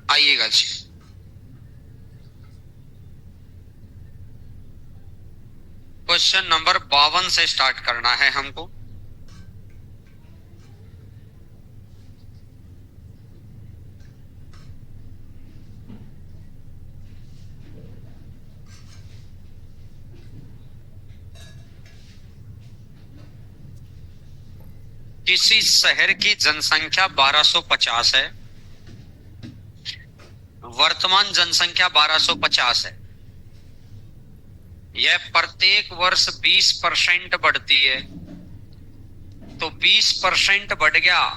आइएगा जी। Question number 52 से start करना है हमको। किसी शहर की जनसंख्या 1250 है। वर्तमान जनसंख्या 1250 है। यह प्रत्येक वर्ष 20% बढ़ती है। तो 20% बढ़ गया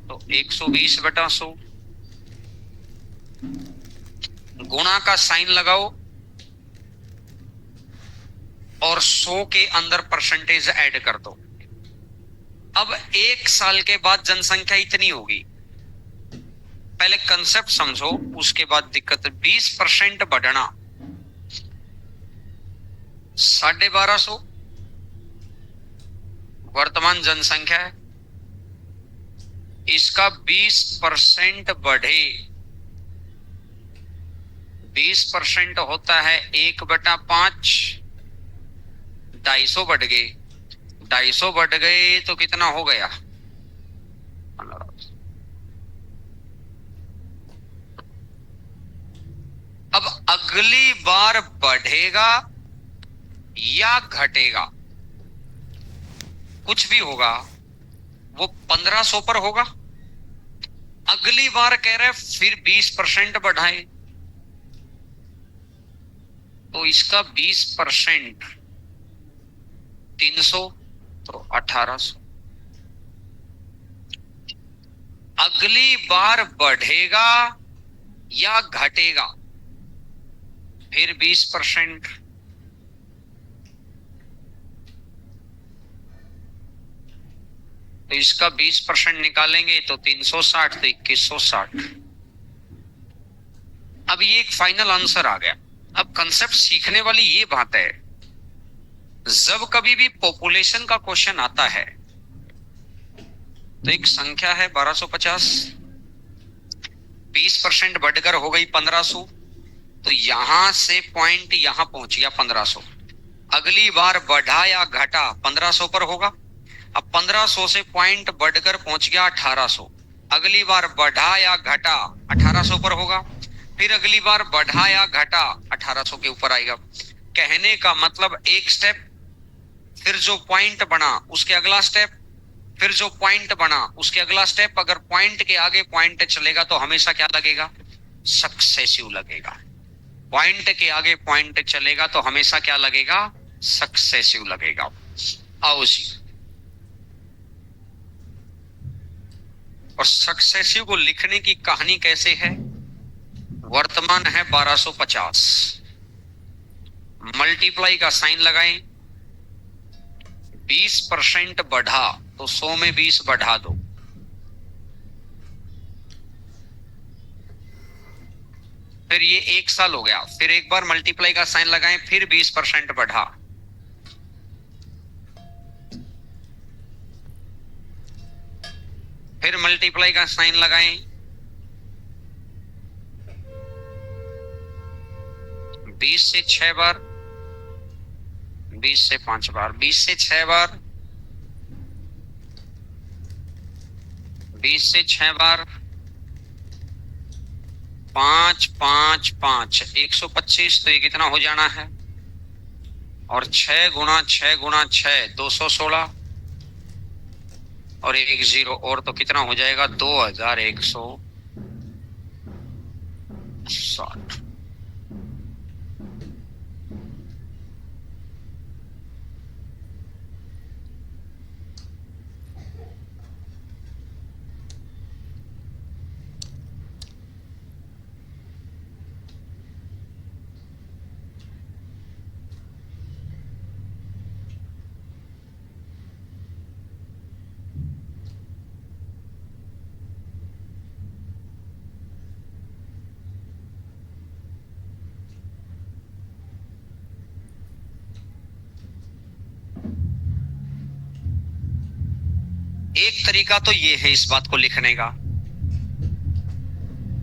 तो 120/100। गुणा का साइन लगाओ और 100 के अंदर परसेंटेज ऐड कर दो। अब 1 साल के बाद जनसंख्या इतनी होगी। पहले कंसेप्ट समझो, उसके बाद दिक्कत। 20% बढ़ना 1250 वर्तमान जनसंख्या है। इसका 20% बढ़े, 20% होता है 1/5। 250 बढ़ गए, 250 बढ़ गए तो कितना हो गया? अब अगली बार बढ़ेगा या घटेगा, कुछ भी होगा, वो 1500 पर होगा। अगली बार कह रहे फिर 20% बढ़ाए, तो इसका 20% 300 तो 1800। अगली बार बढ़ेगा या घटेगा, फिर 20%। तो इसका 20% निकालेंगे तो 360 तो 2160। अब ये एक फाइनल आंसर आ गया। अब कंसेप्ट सीखने वाली ये बात है, जब कभी भी पॉपुलेशन का क्वेश्चन आता है तो एक संख्या है 1250, 20% बढ़कर हो गई 1500, तो यहां से पॉइंट यहां पहुंच गया 1500। अगली बार बढ़ा या घटा 1500 पर होगा। अब 1500 से पॉइंट बढ़कर पहुंच गया 1800। अगली बार बढ़ा या घटा 1800 पर होगा। फिर अगली बार बढ़ा या घटा 1800 के ऊपर आएगा। कहने का मतलब एक स्टेप, फिर जो पॉइंट बना उसके अगला स्टेप, फिर जो पॉइंट बना उसके अगला स्टेप। अगर पॉइंट के आगे पॉइंट चलेगा तो हमेशा क्या लगेगा? सक्सेसिव लगेगा। पॉइंट के आगे पॉइंट चलेगा तो हमेशा क्या लगेगा? सक्सेसिव लगेगा। आओ जी। और सक्सेसिव को लिखने की कहानी कैसे है? वर्तमान है 1250, मल्टीप्लाई का साइन लगाएं। 20% बढ़ा तो 100 में 20 बढ़ा दो। फिर ये 1 साल हो गया, फिर एक बार मल्टीप्लाई का साइन लगाएं, फिर 20% बढ़ा। फिर मल्टीप्लाई का साइन लगाएं, 20 से 6 बार, 20 से 5 बार, 20 से 6 बार, 20 से 6 बार, 5 5 5 125। तो ये कितना हो जाना है? और 6 गुणा 6 गुणा 6 216, और एक जीरो और तो कितना हो जाएगा? 2160। एक तरीका तो ये है इस बात को लिखने का।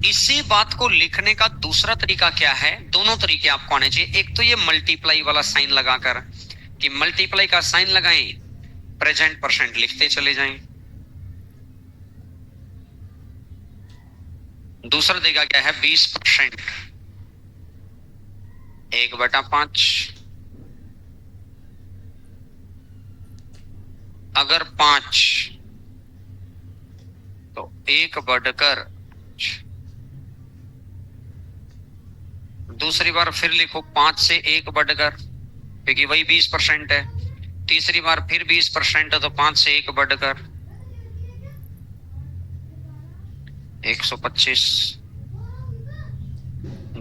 इसी बात को लिखने का दूसरा तरीका क्या है, दोनों तरीके आपको आने चाहिए। एक तो ये मल्टीप्लाई वाला साइन लगाकर, कि मल्टीप्लाई का साइन लगाएं, प्रेजेंट परसेंट लिखते चले जाएं। दूसरा तरीका क्या है, 20%, 1/5। अगर 5 तो 1 बढ़कर, दूसरी बार फिर लिखो 5 से 1 बढ़कर, क्योंकि वही 20% है। तीसरी बार फिर 20% है, तो 5 से 1 बढ़कर 125,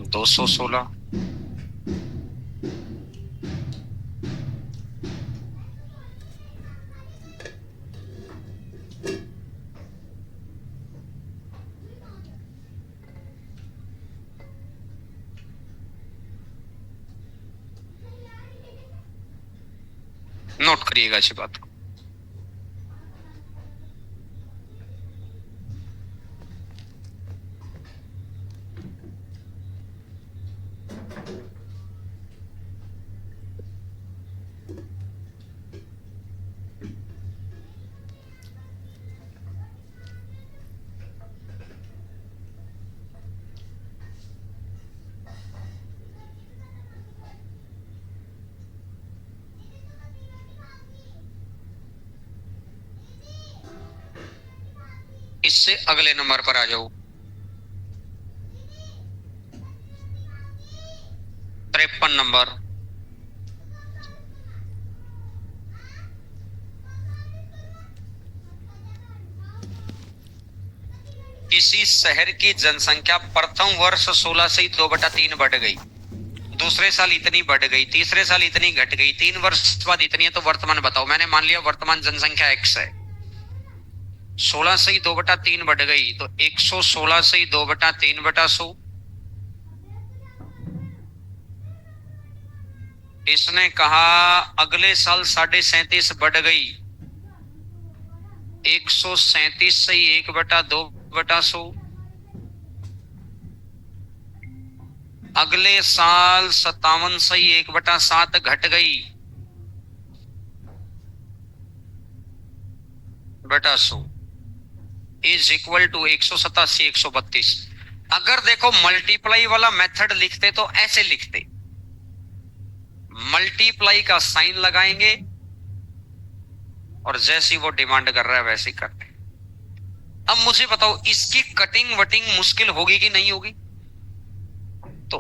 216। नोट करिएगा इसी बात को। इससे अगले नंबर पर आ जाओ, 53 नंबर। किसी शहर की जनसंख्या प्रथम वर्ष 16 से 2/3 बढ़ गई, दूसरे साल इतनी बढ़ गई, तीसरे साल इतनी घट गई, 3 वर्ष बाद इतनी है, तो वर्तमान बताओ। मैंने मान लिया वर्तमान जनसंख्या x है, 16 से 2/3 बढ़ गई, तो 116 से 2/3/100। इसने कहा अगले साल 37.5 बढ़ गई, 137 से 1/2/100। अगले साल 57 से 1/7 घट गई बटा 100 इज इक्वल टू 187, 132। अगर देखो मल्टीप्लाई वाला मेथड लिखते तो ऐसे लिखते, मल्टीप्लाई का साइन लगाएंगे और जैसी वो डिमांड कर रहा है वैसे ही करते। अब मुझे बताओ इसकी कटिंग वटिंग मुश्किल होगी कि नहीं होगी? तो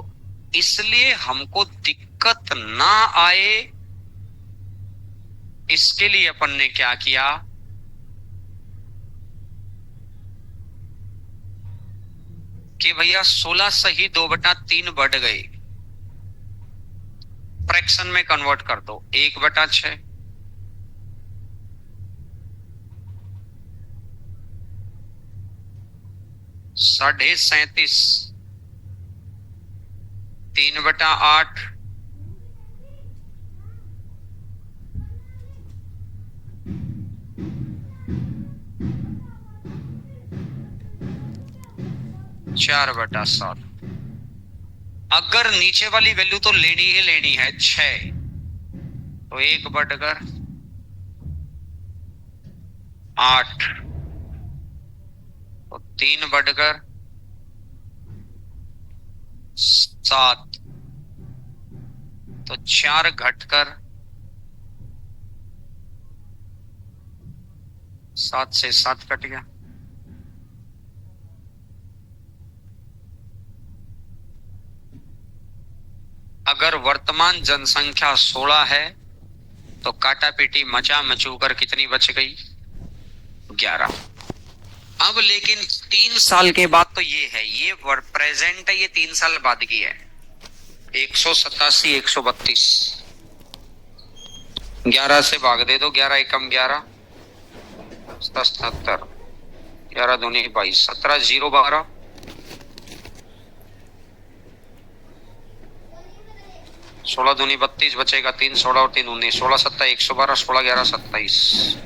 इसलिए हमको दिक्कत ना आए, इसके लिए अपन ने क्या किया, कि भैया 16 से ही 2/3 बढ़ गए, फ्रैक्शन में कन्वर्ट कर दो, 1/6। साढ़े 37, 3/8। चार बटा 7। अगर नीचे वाली वैल्यू तो लेनी ही लेनी है 6, तो 1 बढ़कर 8, तो 3 बढ़कर 7, तो 4 घटकर 7 से 7 कट गया। अगर वर्तमान जनसंख्या 16 है तो काटा पीटी मचा मचूकर कितनी बच गई? 11। अब लेकिन 3 साल के बाद तो ये है, ये प्रेजेंट है, ये 3 साल बाद की है। 187, 132, 11 से भाग दे दो, 11 एकम 11, 77, 11 दूनी 22, 17 0 12, 16 दूनी 32, बचेगा 3, 16 और 3 19, 16 7 112, 16 11 27।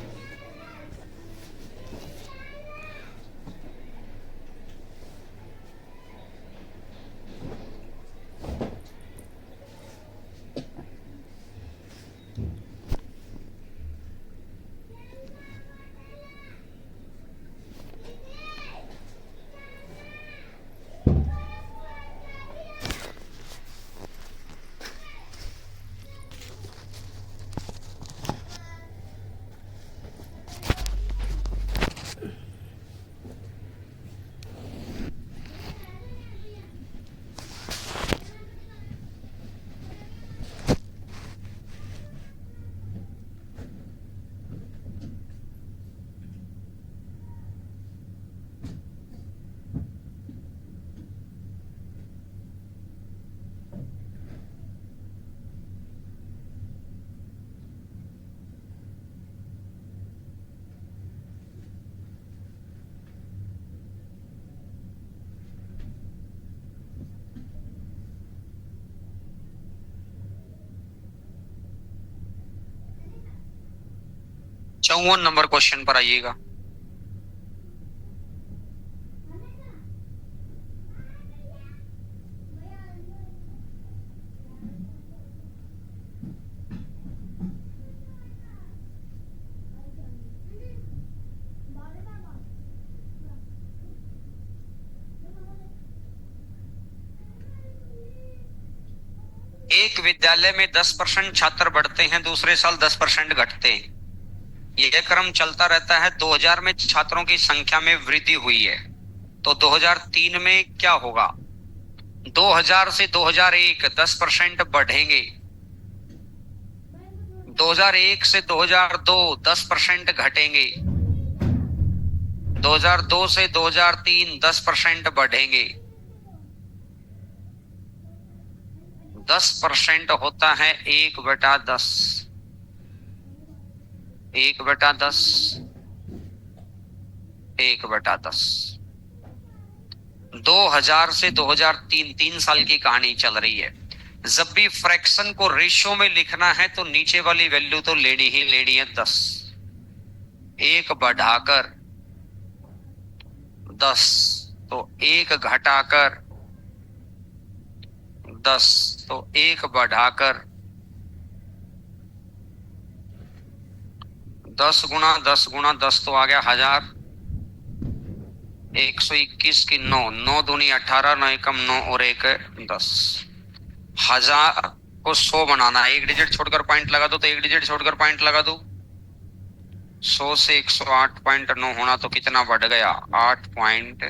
54 नंबर क्वेश्चन पर आइएगा। एक विद्यालय में 10% छात्र बढ़ते हैं, दूसरे साल 10% घटते हैं। यह क्रम चलता रहता है। 2000 में छात्रों की संख्या में वृद्धि हुई है, तो 2003 में क्या होगा? 2000 से 2001 10% बढ़ेंगे। 2001 से 2002 10% घटेंगे। 2002 से 2003 10% बढ़ेंगे। 10% होता है 1/10। 1/10, 1/10। 2000 से 2003 3 साल की कहानी चल रही है। जब भी फ्रैक्शन को रेशियो में लिखना है तो नीचे वाली वैल्यू तो लेनी ही लेनी है 10। 1 बढ़ाकर 10, तो 1 घटाकर 10, तो 1 बढ़ाकर 10 गुणा 10 गुणा 10 तो आ गया 1000। 121 की 9, 9 दूनी 18, 9 एकम 9 और 1 10। 1000 को 100 बनाना है, एक डिजिट छोड़कर पॉइंट लगा दो, तो एक डिजिट छोड़कर पॉइंट लगा दो। 100 से 108.9 होना तो कितना बढ़ गया? 8 पॉइंट।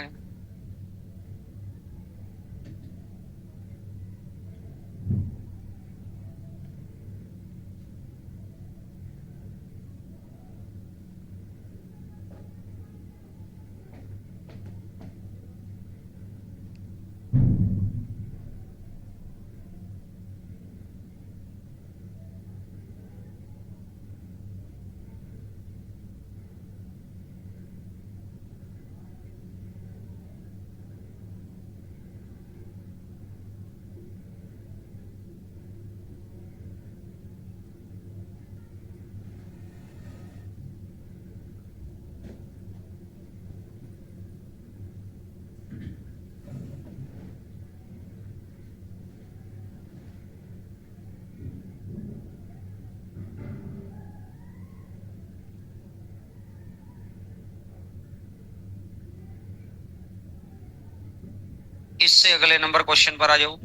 इससे अगले नंबर क्वेश्चन पर आ जाओ।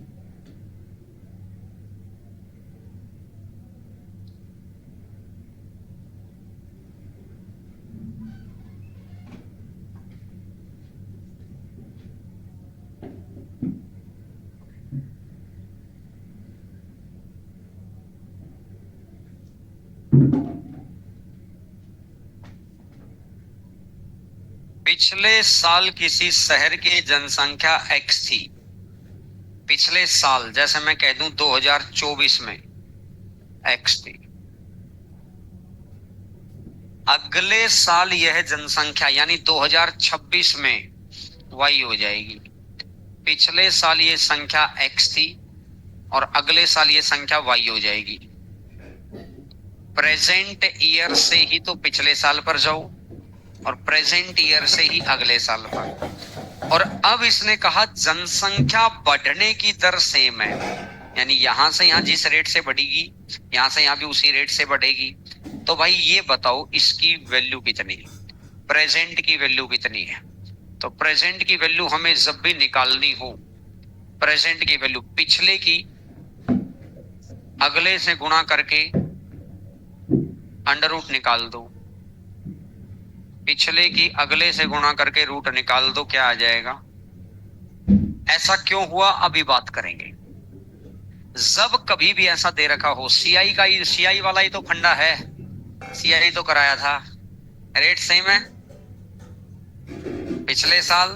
पिछले साल किसी शहर की जनसंख्या x थी। पिछले साल, जैसे मैं कह दूं 2024 में x थी। अगले साल यह जनसंख्या यानी 2026 में y हो जाएगी। पिछले साल ये संख्या x थी और अगले साल ये संख्या y हो जाएगी। प्रेजेंट ईयर से ही तो पिछले साल पर जाओ और प्रेजेंट ईयर से ही अगले साल पर। और अब इसने कहा जनसंख्या बढ़ने की दर सेम है, यानी यहां से यहां जिस रेट से बढ़ेगी यहां से यहां भी उसी रेट से बढ़ेगी। तो भाई ये बताओ इसकी वैल्यू कितनी है, प्रेजेंट की वैल्यू कितनी है? तो प्रेजेंट की वैल्यू हमें जब भी निकालनी हो, प्रेजेंट की वैल्यू पिछले की अगले से गुणा करके अंडर रूट निकाल दो, पिछले की अगले से गुणा करके रूट निकाल दो, क्या आ जाएगा? ऐसा क्यों हुआ अभी बात करेंगे। जब कभी भी ऐसा दे रखा हो, सीआई वाला ही तो फंडा है, सीआई तो कराया था, रेट सेम है, पिछले साल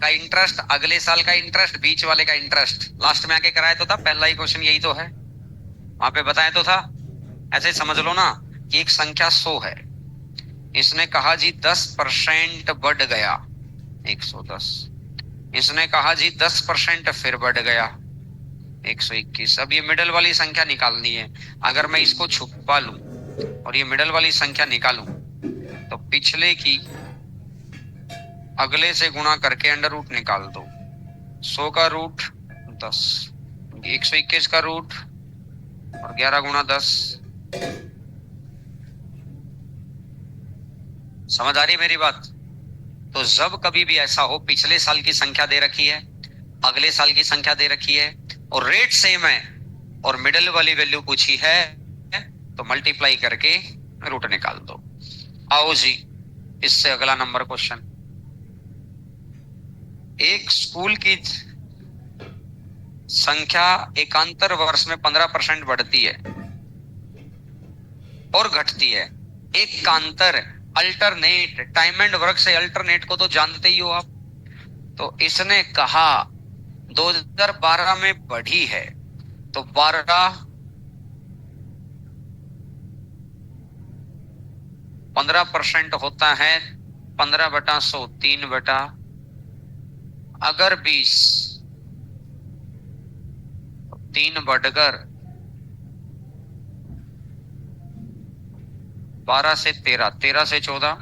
का इंटरेस्ट अगले साल का इंटरेस्ट बीच वाले का इंटरेस्ट लास्ट में आके कराया तो था। पहला ही क्वेश्चन यही तो है, वहां पे बताया तो था। ऐसे समझ लो ना कि एक संख्या 100 है, इसने कहा जी 10% बढ़ गया 110, इसने कहा जी 10% फिर बढ़ गया 121। अब ये मिडल वाली संख्या निकालनी है। अगर मैं इसको छुपा लूं और ये मिडल वाली संख्या निकालूं तो पिछले की अगले से गुणा करके अंडर रूट निकाल दो। 100 का रूट 10, 121 का रूट और 11 गुणा 10। समझ आ रही मेरी बात? तो जब कभी भी ऐसा हो, पिछले साल की संख्या दे रखी है, अगले साल की संख्या दे रखी है और रेट सेम है और मिडल वाली वैल्यू पूछी है, तो मल्टीप्लाई करके रूट निकाल दो। आओ जी, इससे अगला नंबर क्वेश्चन। एक स्कूल की संख्या एकांतर वर्ष में 15% बढ़ती है और घटती है। एक कांतर अल्टरनेट, टाइम एंड वर्क से अल्टरनेट को तो जानते ही हो आप। तो इसने कहा 2012 में बढ़ी है, तो 15% होता है 15/100, 3 बटा, अगर 20, 3 बढ़कर 12 से 13, 13 से 14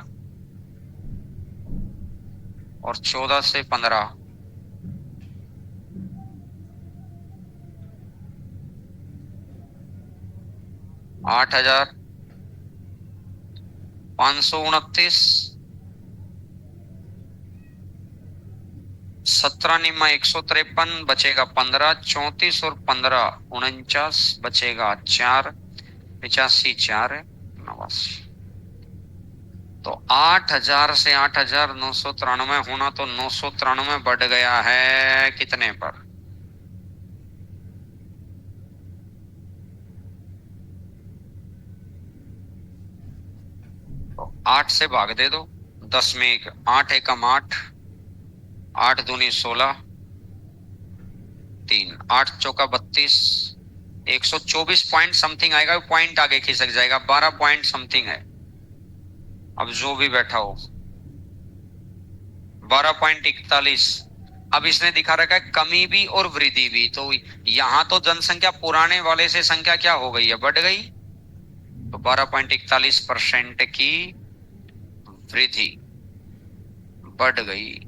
और 14 से 15, 8,529। 17 निम्मा 153, बचेगा 15, 34 और 15 49, बचेगा 4, 85, 4 है 89। तो 8,000 से 8,993 होना, तो 993 बढ़ गया है कितने पर? तो 8 से भाग दे दो, 10 में 1, 8 एकम 8, 8 दूनी 16, 3, 8 चौका 32, 124 पॉइंट समथिंग आएगा। पॉइंट आगे खिसक जाएगा, 12 पॉइंट समथिंग है। अब जो भी बैठा हो, 12.41। अब इसने दिखा रखा है कमी भी और वृद्धि भी, तो यहां तो जनसंख्या पुराने वाले से संख्या क्या हो गई है, बढ़ गई। तो 12.41% की वृद्धि बढ़ गई।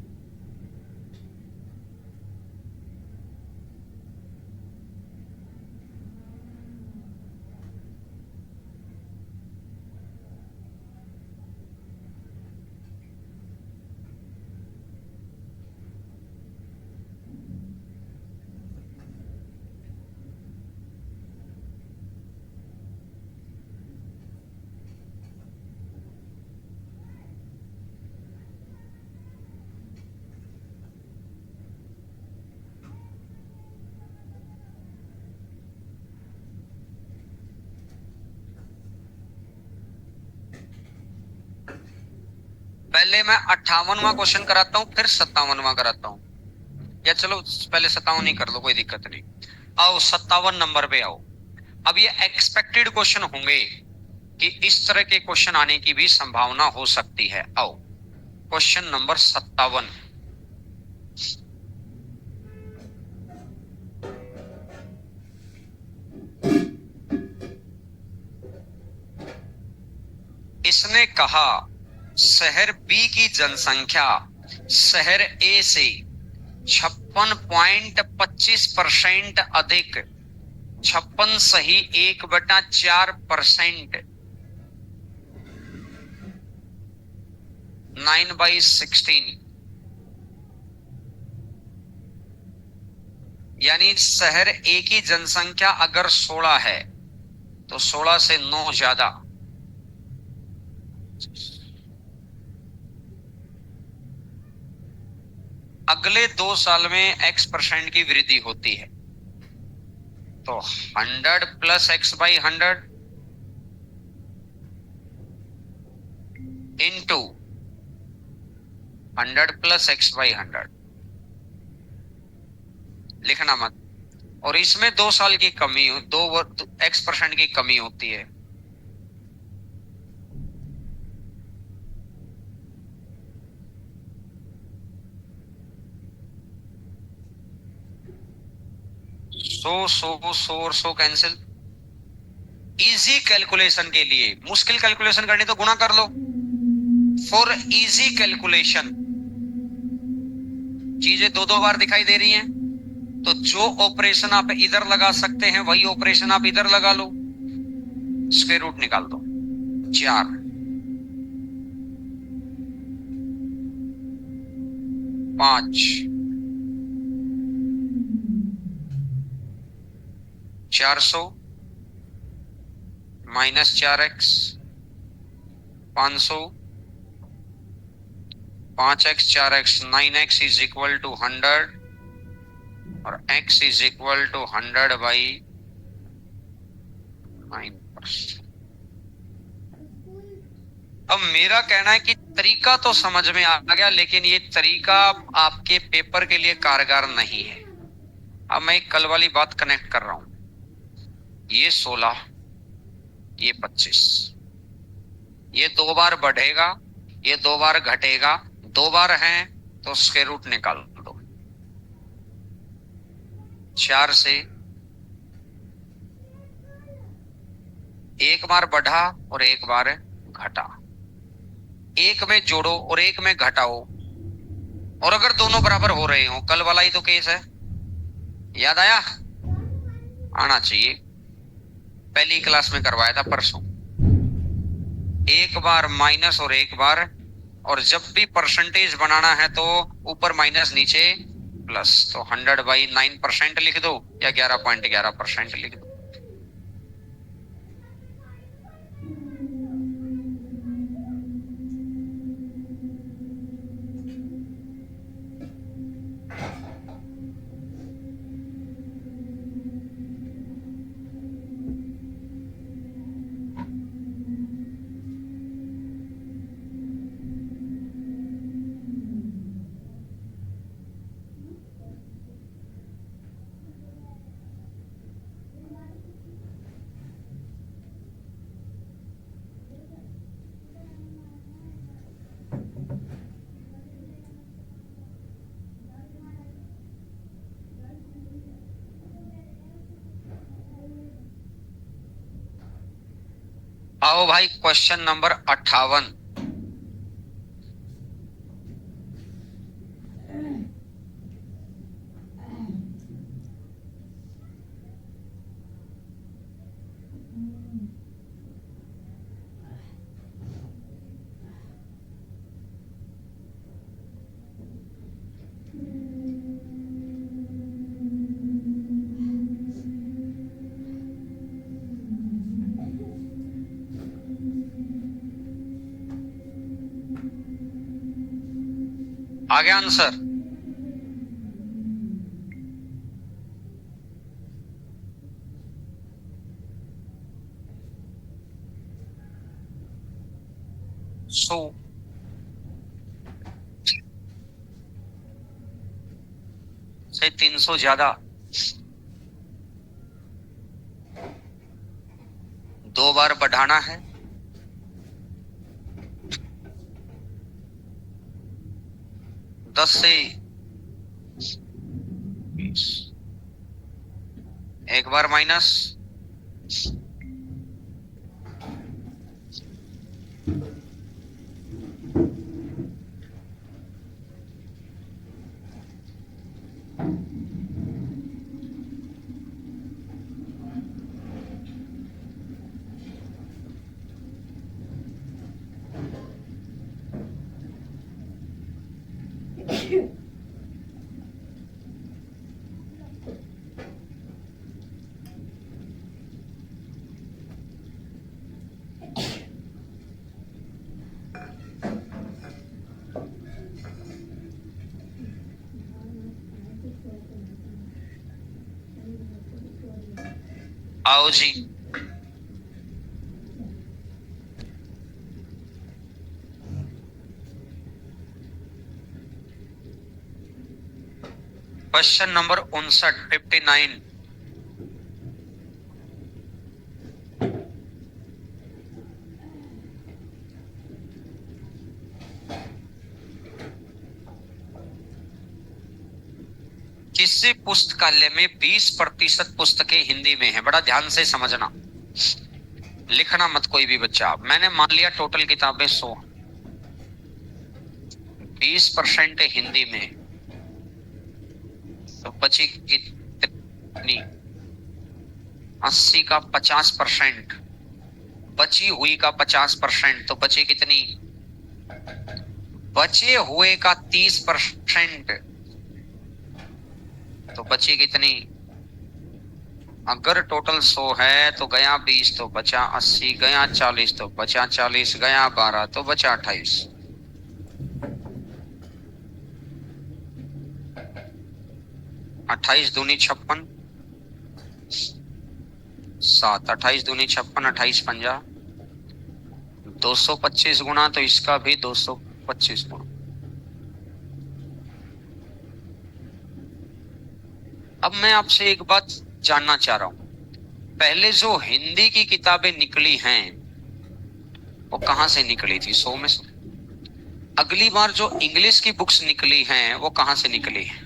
पहले मैं 58वां क्वेश्चन कराता हूं, फिर 57वां कराता हूं, या चलो पहले 57 ही कर लो, कोई दिक्कत नहीं। आओ 57 नंबर पे आओ। अब ये एक्सपेक्टेड क्वेश्चन होंगे कि इस तरह के क्वेश्चन आने की भी संभावना हो सकती है। आओ क्वेश्चन नंबर 57। इसने कहा शहर बी की जनसंख्या शहर ए से 56.25% अधिक, 56 सही 1/4%, 9/16, यानी शहर ए की जनसंख्या अगर 16 है तो 16 से 9 ज्यादा। अगले 2 साल में x% की वृद्धि होती है। तो 100 plus x/100 into 100 plus x/100, लिखना मत। और इसमें 2 साल की कमी, 2x% की कमी होती है। सौ कैंसिल। इजी कैलकुलेशन के लिए, मुश्किल कैलकुलेशन करनी तो गुणा कर लो। फॉर इजी कैलकुलेशन, चीजें दो दो बार दिखाई दे रही हैं, तो जो ऑपरेशन आप इधर लगा सकते हैं वही ऑपरेशन आप इधर लगा लो, स्क्वायर रूट निकाल दो। 4 5 400 minus 4x 500 5x 4x 9x is equal to 100 और x is equal to 100 by 9%। अब मेरा कहना है कि तरीका तो समझ में आ गया, लेकिन ये तरीका आपके पेपर के लिए कारगर नहीं है। अब मैं कल वाली बात कनेक्ट कर रहा हूं, ये 16 ये 25, ये 2 बार बढ़ेगा ये 2 बार घटेगा, 2 बार है तो स्क्वायर रूट निकाल दो। 4 से एक बार बढ़ा और एक बार घटा, एक में जोड़ो और एक में घटाओ, और अगर दोनों बराबर हो रहे हो, कल वाला ही तो केस है, याद आया? आना चाहिए, पहली क्लास में करवाया था परसों। एक बार माइनस और एक बार, और जब भी परसेंटेज बनाना है तो ऊपर माइनस नीचे प्लस, तो 100/9% लिख दो या 11.11% लिख दो। आओ भाई, क्वेश्चन नंबर 58। आ गया आंसर? सो से 300 ज्यादा, 2 बार बढ़ाना है, 10 से 20, एक बार माइनस, आओ जी। Question number 59। किसी पुस्तकालय में 20% पुस्तकें हिंदी में है, बड़ा ध्यान से समझना, लिखना मत कोई भी बच्चा। मैंने मान लिया टोटल किताबें 100, 20% हिंदी में, तो बची कितनी? 80 का 50%, बची हुई का 50%, तो बची कितनी? बचे हुए का 30%, तो बची कितनी? अगर टोटल 100 है तो गया 20, तो बचा 80, गया 40 तो बचा 40, गया 12 तो बचा 28। 28 दूनी 56, 7, 28 दूनी 56, 28 पंजा 225 गुना, तो इसका भी 225 गुना। अब मैं आपसे एक बात जानना चाह रहा हूं, पहले जो हिंदी की किताबें निकली हैं वो कहां से निकली थी? 100 में से। अगली बार जो इंग्लिश की बुक्स निकली हैं वो कहां से निकली है?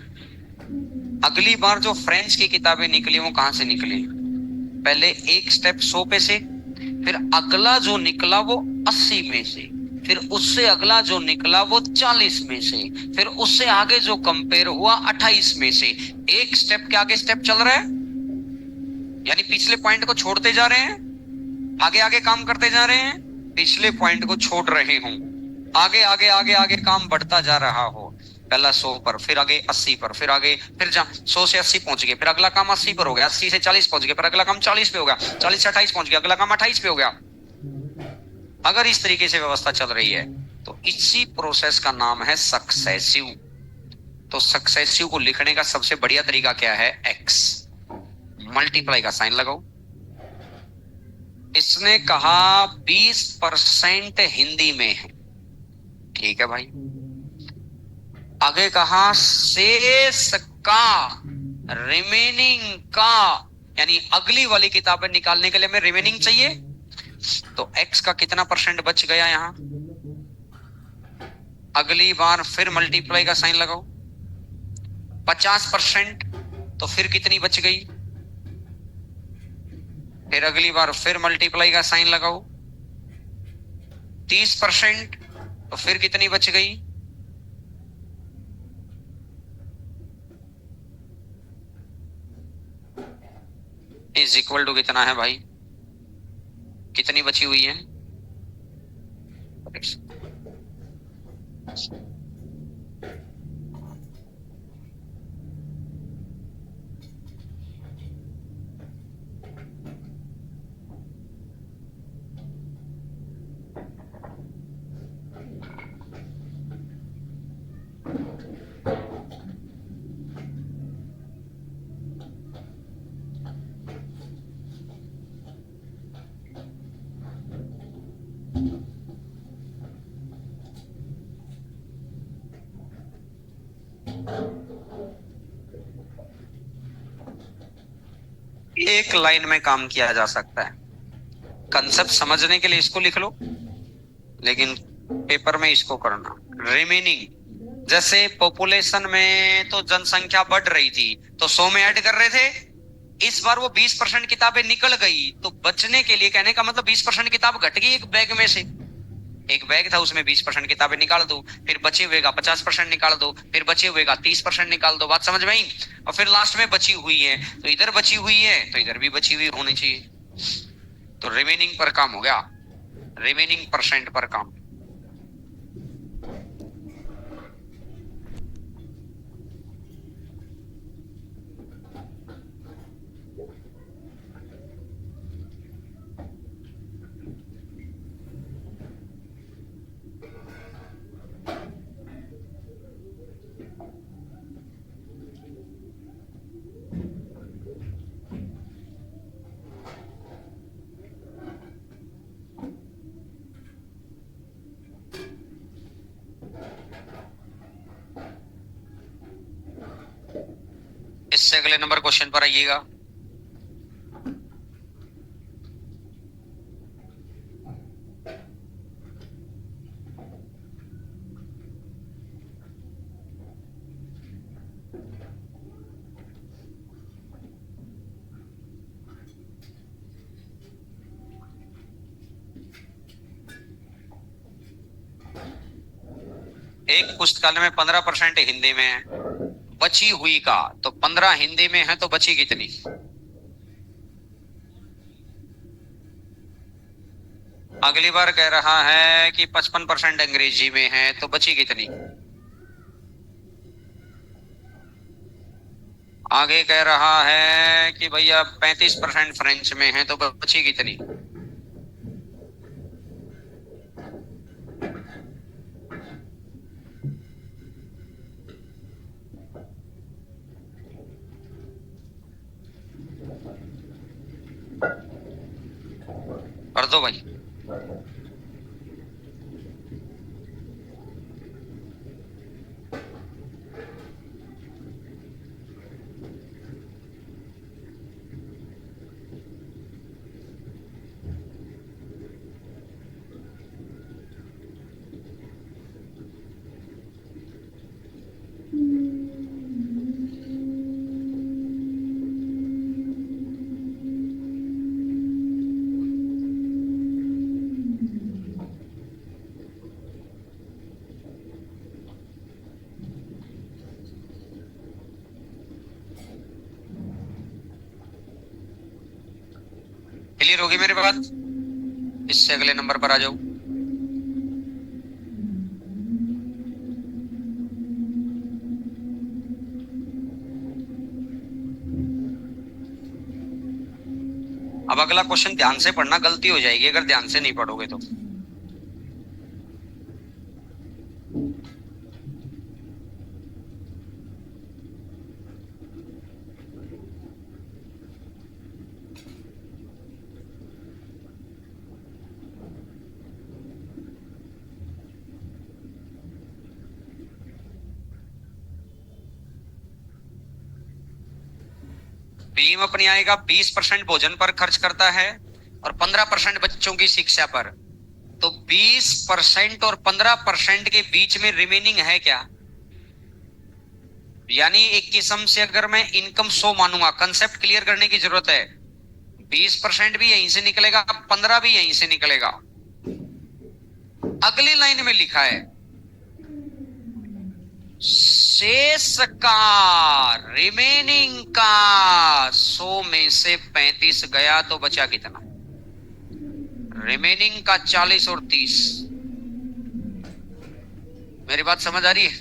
अगली बार जो फ्रेंच की किताबें निकली वो कहां से निकली? पहले एक स्टेप 100 पे से, फिर अगला जो निकला वो 80 में से, फिर उससे अगला जो निकला वो 40 में से, फिर उससे आगे जो कंपेयर हुआ 28 में से। एक स्टेप के आगे स्टेप चल रहा है, यानी पिछले पॉइंट को छोड़ते जा रहे हैं, आगे आगे काम करते जा रहे हैं, पिछले पॉइंट को छोड़ रहे हूं, आगे आगे आगे आगे काम बढ़ता जा रहा हो। पहला 100 पर, फिर आगे 80 पर, फिर आगे, फिर 100 से 80 पहुंच गए, फिर अगला काम 80 पर हो गया, 80 से 40 पहुंच गए, फिर अगला काम 40 पे हो गया, 40 से 28 पहुंच गया, अगला काम 28 पे हो गया। अगर इस तरीके से व्यवस्था चल रही है तो इसी प्रोसेस का नाम है सक्सेसिव। तो सक्सेसिव को लिखने का सबसे बढ़िया तरीका क्या है? एक्स, मल्टीप्लाई का साइन लगाओ। इसने कहा 20% हिंदी में है, ठीक है भाई। आगे कहा शेष का, रिमेनिंग का, यानी अगली वाली किताबें निकालने के लिए हमें रिमेनिंग चाहिए, तो एक्स का कितना परसेंट बच गया यहां? अगली बार फिर मल्टीप्लाई का साइन लगाओ, 50%, तो फिर कितनी बच गई? फिर अगली बार फिर मल्टीप्लाई का साइन लगाओ, 30%, तो फिर कितनी बच गई? इज इक्वल टू कितना है भाई? कितनी बची हुई है? एक लाइन में काम किया जा सकता है, कंसेप्ट समझने के लिए इसको लिख लो, लेकिन पेपर में इसको करना। रिमेनिंग, जैसे पॉपुलेशन में तो जनसंख्या बढ़ रही थी तो 100 में ऐड कर रहे थे, इस बार वो 20% किताबें निकल गई, तो बचने के लिए, कहने का मतलब 20% किताब घट गई एक बैग में से। एक बैग था उसमें 20% किताबें निकाल दो, फिर बचे हुए का 50% निकाल दो, फिर बचे हुए का 30% निकाल दो। बात समझ में आई? और फिर लास्ट में बची हुई है, तो इधर बची हुई है तो इधर भी बची हुई होनी चाहिए। तो रिमेनिंग पर काम हो गया, रिमेनिंग परसेंट पर काम। इससे अगले नंबर क्वेश्चन पर आइएगा। एक पुस्तकालय में 15% हिंदी में है, बची हुई का तो 15 हिंदी में है तो बची कितनी? अगली बार कह रहा है कि 55% अंग्रेजी में है तो बची कितनी? आगे कह रहा है कि भैया 35% फ्रेंच में है तो बची कितनी? कर दो भाई। क्लियर होगी मेरी बात? इससे अगले नंबर पर आ जाओ। अब अगला क्वेश्चन ध्यान से पढ़ना, गलती हो जाएगी अगर ध्यान से नहीं पढ़ोगे तो। भीम अपनी आय का 20% भोजन पर खर्च करता है और 15% बच्चों की शिक्षा पर। तो 20% और 15% के बीच में रिमेनिंग है क्या? यानी एक किस्म से अगर मैं इनकम 100 मानूंगा, कंसेप्ट क्लियर करने की जरूरत है। 20% भी यहीं से निकलेगा, 15 भी यहीं से निकलेगा। अगली लाइन में लिखा है शेष का, रिमेनिंग का 100 में से 35 गया तो बचा कितना? रिमेनिंग का 40 और 30। मेरी बात समझ आ रही है?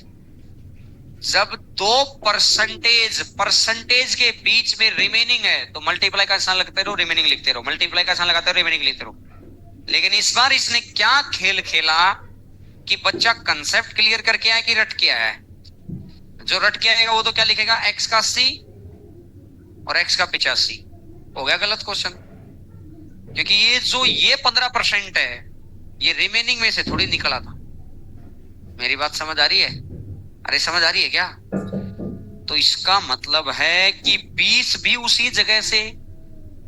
जब दो परसेंटेज के बीच में रिमेनिंग है तो मल्टीप्लाई का निशान लगते रहो, रिमेनिंग लिखते रहो, मल्टीप्लाई का निशान लगाते रहो, रिमेनिंग लिखते रहो। लेकिन इस बार इसने क्या खेल खेला कि बच्चा कंसेप्ट क्लियर करके आया कि रट के आया है। जो रट के आएगा वो तो क्या लिखेगा, x का 80 और x का 85। हो गया गलत क्वेश्चन, क्योंकि ये 15% है, ये रिमेनिंग में से थोड़ी निकला था। मेरी बात समझ आ रही है? अरे समझ आ रही है क्या? तो इसका मतलब है कि 20 भी उसी जगह से,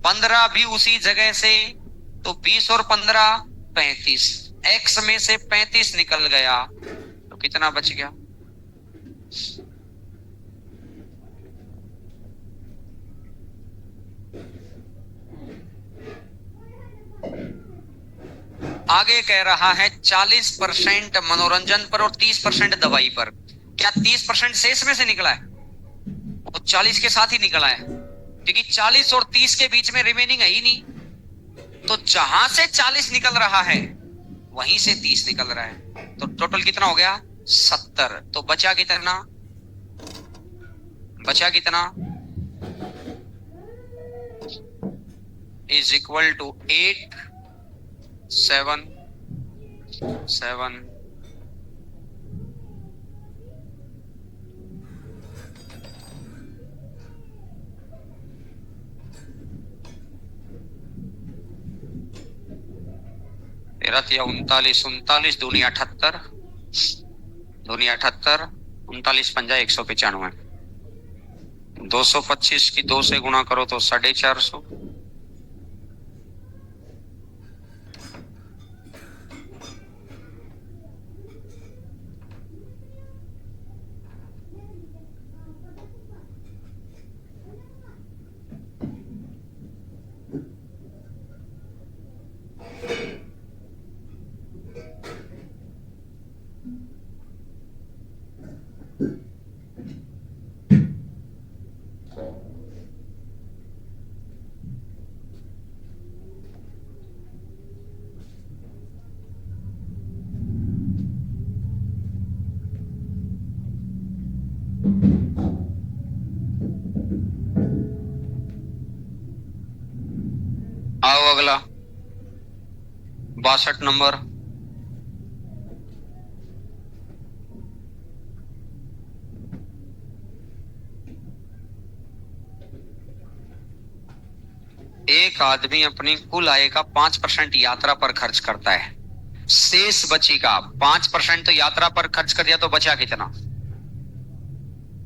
15 भी उसी जगह से, तो 20 और 15 35। x में से 35 निकल गया तो कितना बच गया? आगे कह रहा है 40% मनोरंजन पर और 30% दवाई पर। क्या 30% शेष में से निकला है? वो 40 के साथ ही निकला है, क्योंकि 40 और 30 के बीच में रिमेनिंग है ही नहीं। तो जहां से 40 निकल रहा है वहीं से 30 निकल रहा है, तो टोटल कितना हो गया? 70। तो बचा कितना? बचा कितना? इज इक्वल टू 8 7 7 13 39 39 दूनी 78, दूनी 78, 39 पंजा 195। 225 की 2 से गुणा करो तो 450। जाओ अगला 62 नंबर। एक आदमी अपनी कुल आय का 5% यात्रा पर खर्च करता है, शेष बची का 5% तो यात्रा पर खर्च कर दिया, तो बचा कितना?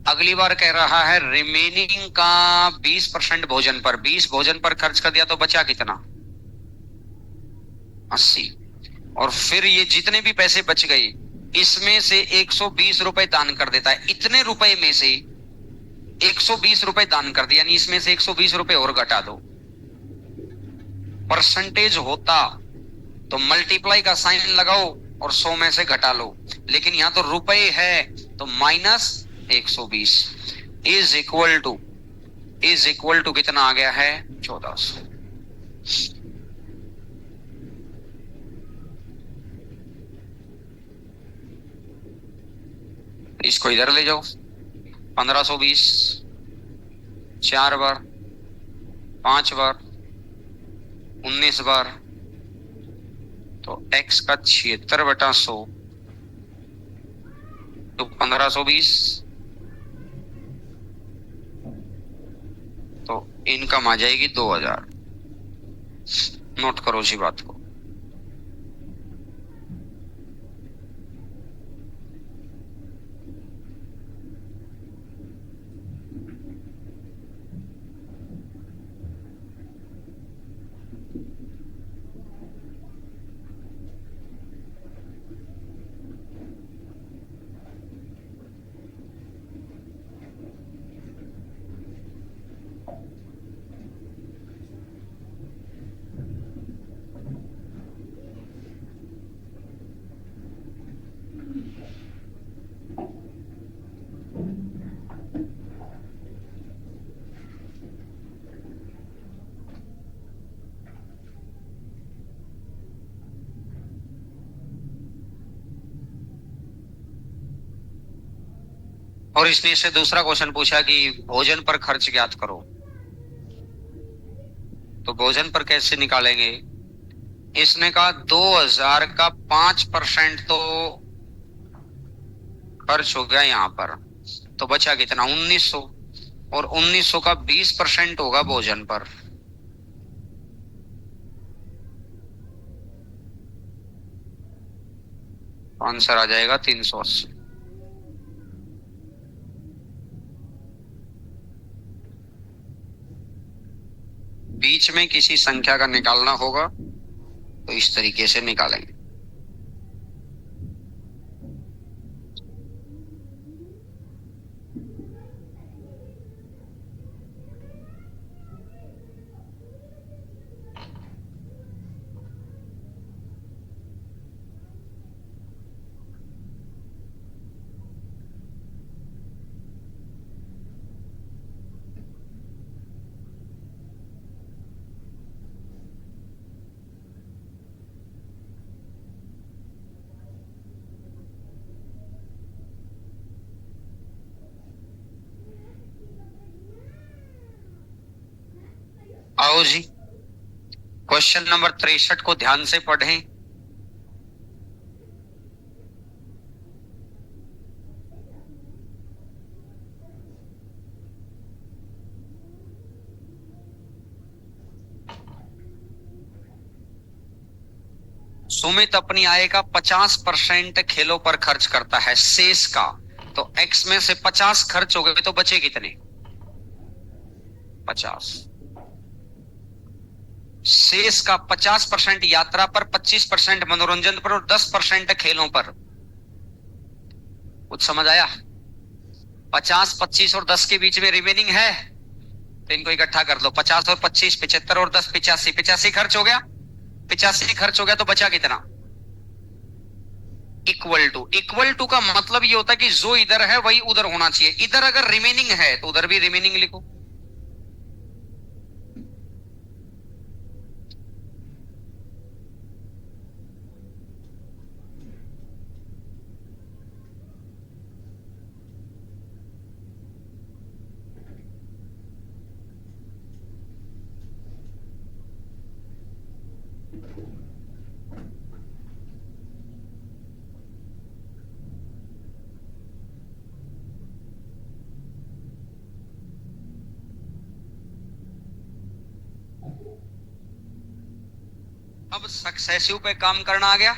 अगली बार कह रहा है रिमेनिंग का 20% भोजन पर, 20 भोजन पर खर्च कर दिया, तो बचा कितना? 80। और फिर ये जितने भी पैसे बच गए, इसमें से 120 रुपए दान कर देता है। इतने रुपए में से 120 रुपए दान कर दिया, यानी इसमें से 120 रुपए और घटा दो। परसेंटेज होता तो मल्टीप्लाई का साइन लगाओ और 100 में से घटा लो, लेकिन यहां तो रुपए है, तो माइनस 120 इज इक्वल टू कितना आ गया है? 1400। इसको इधर ले जाओ, 1520 4 बार, 5 बार, 19 बार, तो x का 76/100 तो 1520, तो इनकम आ जाएगी 2000। नोट करो इसी बात को। और इसने इससे दूसरा क्वेश्चन पूछा कि भोजन पर खर्च ज्ञात करो, तो भोजन पर कैसे निकालेंगे? इसने कहा 2000 का 5% तो खर्च हो गया यहां पर, तो बचा कितना? 1900। और 1900 का 20% होगा भोजन पर, आंसर आ जाएगा 380। बीच में किसी संख्या का निकालना होगा, तो इस तरीके से निकालेंगे। आओ जी, क्वेश्चन नंबर 63 को ध्यान से पढ़ें। सुमित अपनी आय का 50% खेलों पर खर्च करता है, शेष का, तो x में से 50 खर्च हो गए, तो बचे कितने? 50। शेष का 50% यात्रा पर, 25% मनोरंजन पर और 10% खेलों पर। कुछ समझ आया? 50, 25 और 10 के बीच में रिमेनिंग है, तो इनको इकट्ठा कर लो। 50 और 25 75 और 10 85, 85 खर्च हो गया। 85 खर्च हो गया, तो बचा कितना? इक्वल टू का मतलब ये होता है कि जो इधर है वही उधर होना चाहिए। इधर अगर रिमेनिंग है तो उधर भी रिमेनिंग लिखो। अब सक्सेसिव पे काम करना आ गया।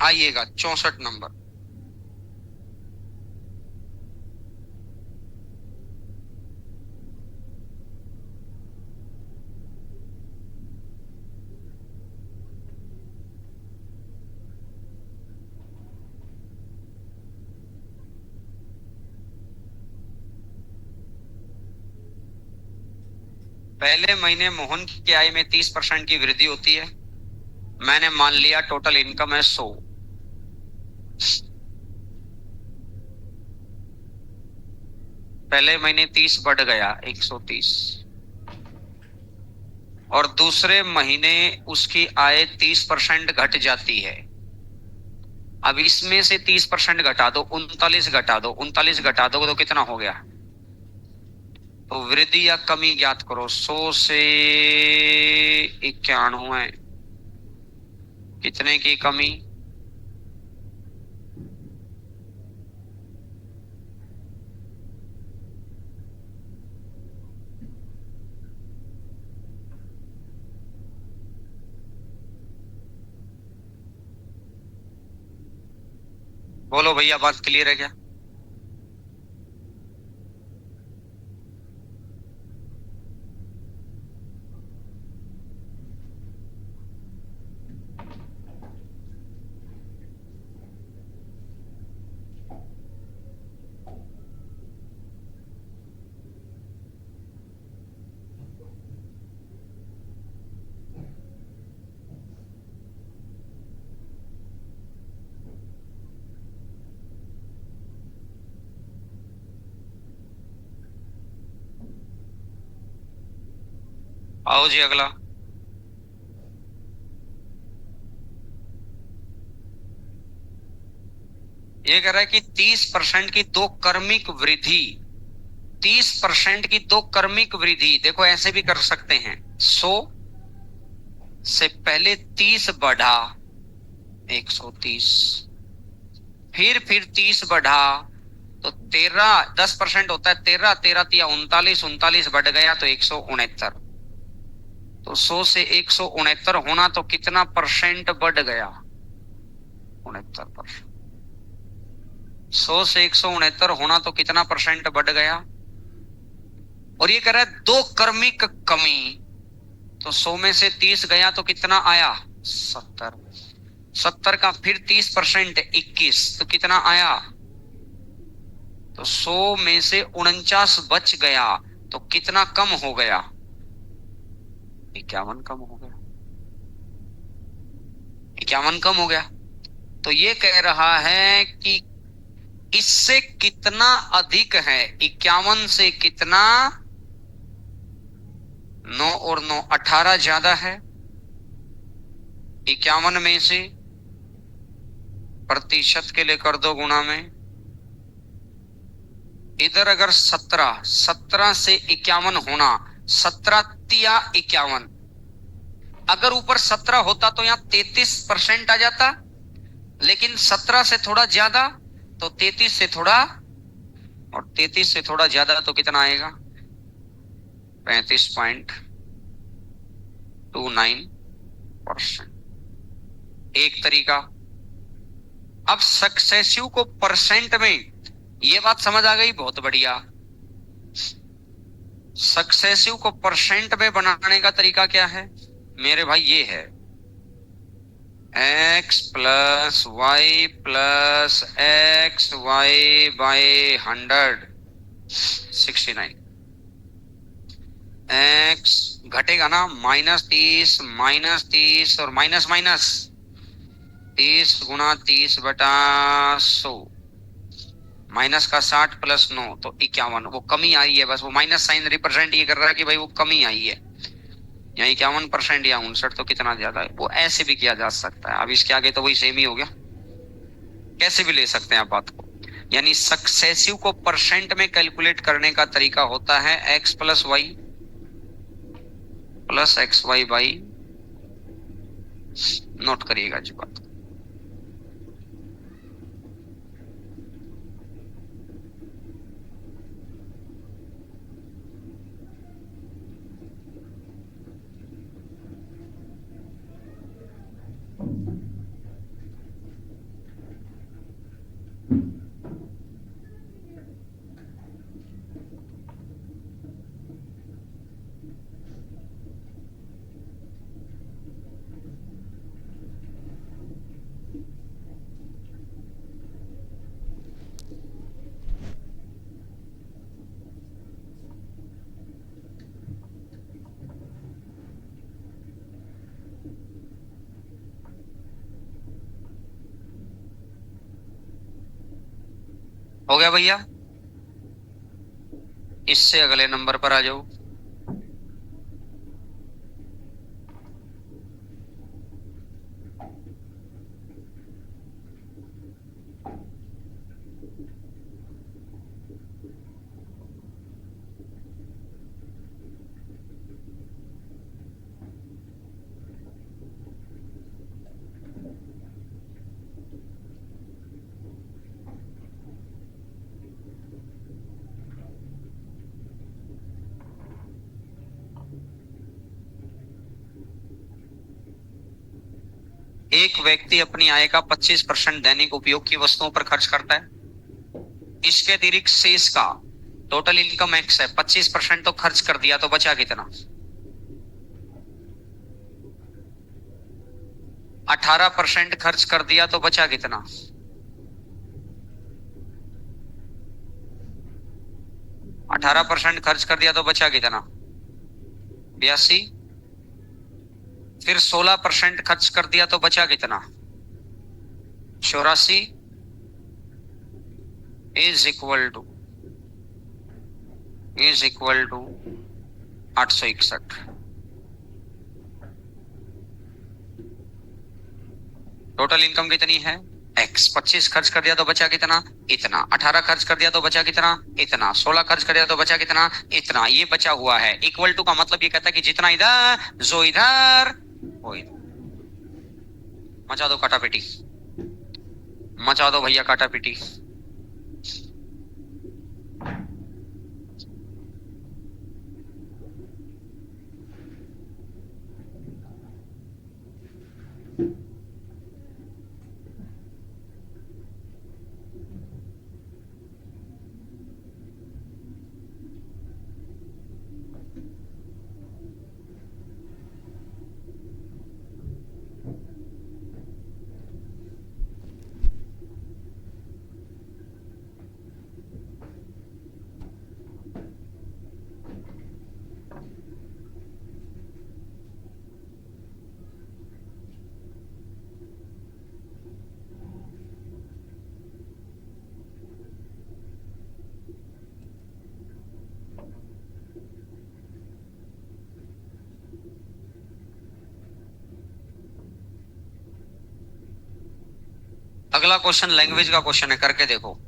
आइएगा 64 नंबर। पहले महीने मोहन की आय में 30% की वृद्धि होती है। मैंने मान लिया टोटल इनकम है 100। पहले महीने 30 बढ़ गया 130, और दूसरे महीने उसकी आय 30% घट जाती है। अब इसमें से 30% घटा दो, 39 घटा दो, 39 घटा दो तो कितना हो गया? तो वृद्धि या कमी ज्ञात करो। 100 से 91 कितने की कमी? बोलो भैया, बात क्लियर है क्या? आओ जी अगला। ये कह रहा है कि 30% की दो क्रमिक वृद्धि, 30% की दो क्रमिक वृद्धि, देखो ऐसे भी कर सकते हैं। 100 से पहले 30 बढ़ा 130, फिर 30 बढ़ा तो 13, 10% होता है 13, 13 तिया 39, 39 बढ़ गया तो 169। तो 100 से 169 होना तो कितना परसेंट बढ़ गया? 69%। 100 से 169 होना तो कितना परसेंट बढ़ गया? और ये कह रहा है दो क्रमिक कमी, तो 100 में से 30 गया तो कितना आया? 70। 70 का फिर 30% 21 तो कितना आया? तो 100 में से 49 बच गया तो कितना कम हो गया? 51 कम हो गया। 51 कम हो गया। तो ये कह रहा है कि इससे कितना अधिक है? 51 से कितना? 9 और 9 18 ज्यादा है। 51 में से प्रतिशत के लिए कर दो गुणा में। इधर अगर 17, 17 से 51 होना, 17 तिया 51, अगर ऊपर 17 होता तो यहां 33% आ जाता, लेकिन 17 से थोड़ा ज्यादा तो 33 से थोड़ा, और 33 से थोड़ा ज्यादा तो कितना आएगा? 35.29%। एक तरीका। अब सक्सेसिव को परसेंट में, ये बात समझ आ गई, बहुत बढ़िया। सक्सेसिव को परसेंट में बनाने का तरीका क्या है मेरे भाई? ये है x plus Y plus X Y by 100 69। x घटेगा ना, -30 और माइनस माइनस 30 गुणा 30 बटा 100, माइनस का 60 प्लस 9 तो 51। वो कमी आई है, बस वो माइनस साइन रिप्रेजेंट ये कर रहा है कि भाई वो कमी आई है। यहाँ 51% या 59 तो कितना ज्यादा है? वो ऐसे भी किया जा सकता है। अब इसके आगे तो वही सेम ही हो गया, कैसे भी ले सकते हैं आप बात को। यानी सक्सेसिव को परसेंट में कैलकुलेट करने का तरीका होता है x plus Y plus X Y by note करिएगा जी बात। हो गया भैया? इससे अगले नंबर पर आ जाओ। एक व्यक्ति अपनी आय का 25% दैनिक उपयोग की वस्तुओं पर खर्च करता है। इसके अतिरिक्त शेष का टोटल इनकम एक्स है, 25% तो खर्च कर दिया, तो बचा कितना? 18% खर्च कर दिया, तो बचा कितना? 18% खर्च कर दिया तो बचा कितना? 82। फिर 16% खर्च कर दिया तो बचा कितना? 84 is equal to 861। Total income कितनी है? एक्स। 25 खर्च कर दिया तो बचा कितना? इतना। 18 खर्च कर दिया तो बचा कितना? इतना। 16 खर्च कर दिया तो बचा कितना? इतना। ये बचा हुआ है। इक्वल टू का मतलब ये कहता है कि जितना इधर जो इधर वो इधर। मचा दो काटा पीटी, मचा दो भैया काटा पीटी। अगला क्वेश्चन लैंग्वेज का क्वेश्चन है, करके देखो।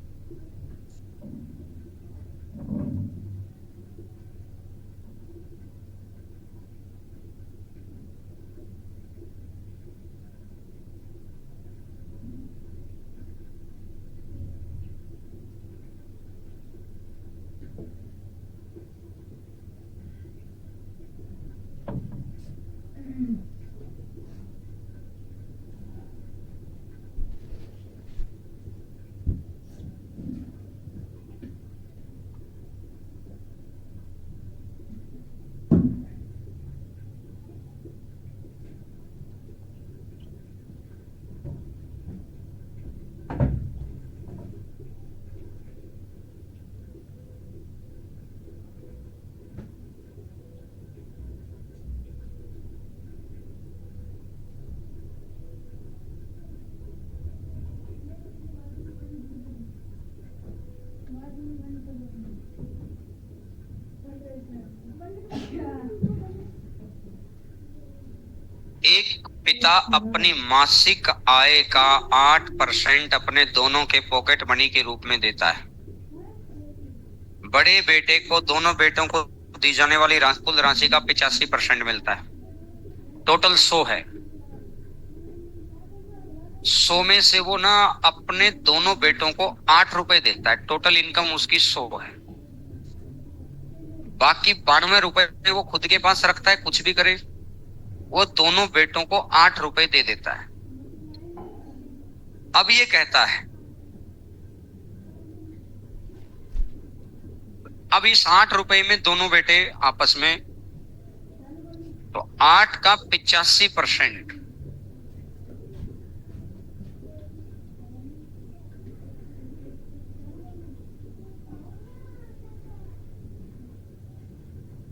एक पिता अपनी मासिक आय का 8% अपने दोनों के पॉकेट मनी के रूप में देता है। बड़े बेटे को दोनों बेटों को दी जाने वाली कुल राशि का 85% मिलता है। टोटल 100 है। 100 में से वो ना अपने दोनों बेटों को 8 रुपए देता है, टोटल इनकम उसकी 100 है। बाकी 92 रुपए वो खुद के पास रखता है, कुछ भी करे। वो दोनों बेटों को 8 रुपए दे देता है। अब ये कहता है, अब इस 8 रुपए में दोनों बेटे आपस में, तो 8 का 85%,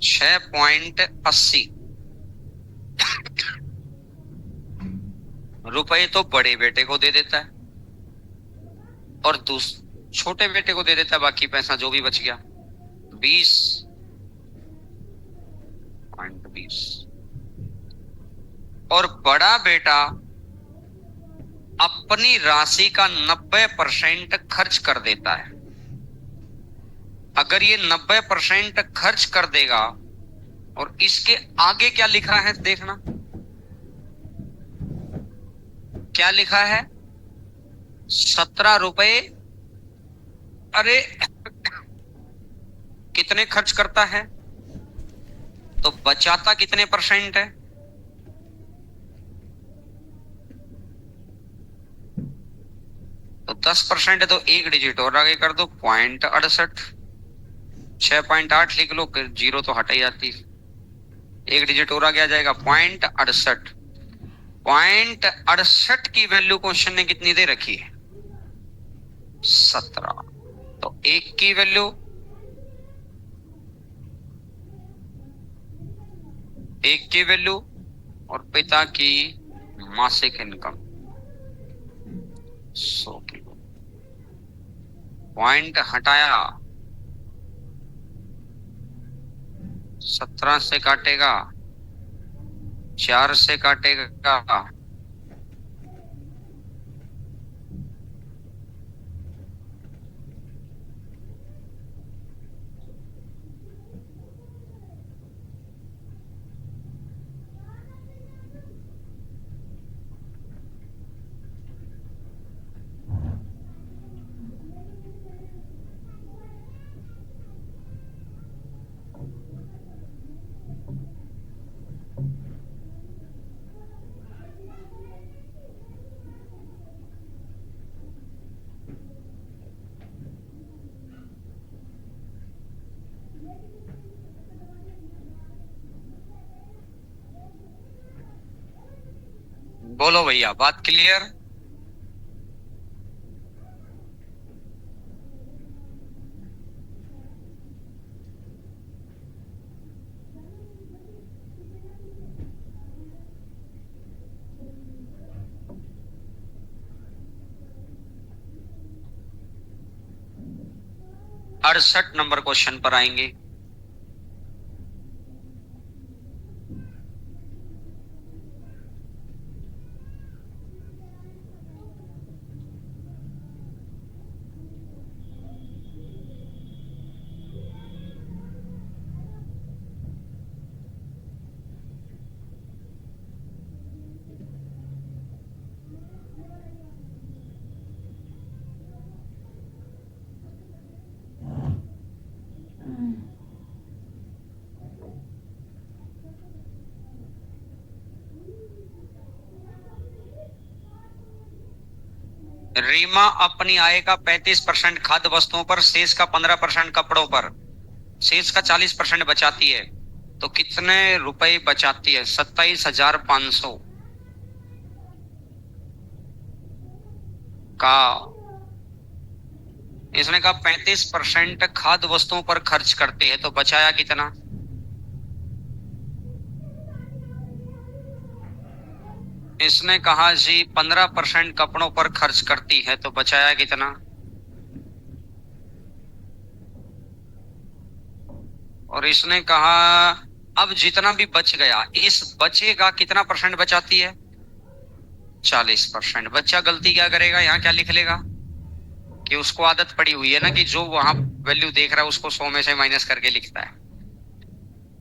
₹6.80 तो बड़े बेटे को दे देता है और छोटे बेटे को दे देता है। बाकी पैसा जो भी बच गया 20.20। और बड़ा बेटा अपनी राशि का 90% खर्च कर देता है। अगर ये 90% खर्च कर देगा, और इसके आगे क्या लिखा है देखना, क्या लिखा है, 17 रुपए। अरे कितने खर्च करता है, तो बचाता कितने परसेंट है, तो 10% है। तो एक डिजिट और आगे कर दो, 0.68। 6.8 लिख लो, जीरो तो हट ही जाती, एक डिजिट और आगे आ जाएगा 0.68। 0.68 की वैल्यू क्वेश्चन ने कितनी दे रखी है, 17। तो एक की वैल्यू, एक की वैल्यू और पिता की मासिक इनकम 100 किलो। पॉइंट हटाया, 17 से काटेगा, 4 से काटेगा, बोलो भैया, बात क्लियर। अड़सठ नंबर क्वेश्चन पर आएंगे। रीमा अपनी आय का 35% खाद्य वस्तुओं पर, शेष का 15% कपड़ों पर, शेष का 40% बचाती है। तो कितने रुपए बचाती है, 27,500 का। इसने कहा 35% खाद्य वस्तुओं पर खर्च करते हैं, तो बचाया कितना, इसने कहा जी 15% कपड़ों पर खर्च करती है, तो बचाया कितना, और इसने कहा अब जितना भी बच गया, इस बचे का कितना परसेंट बचाती है, 40%। बच्चा गलती क्या करेगा, यहाँ क्या लिख लेगा कि उसको आदत पड़ी हुई है ना कि जो वहां वैल्यू देख रहा है उसको 100 में से माइनस करके लिखता है।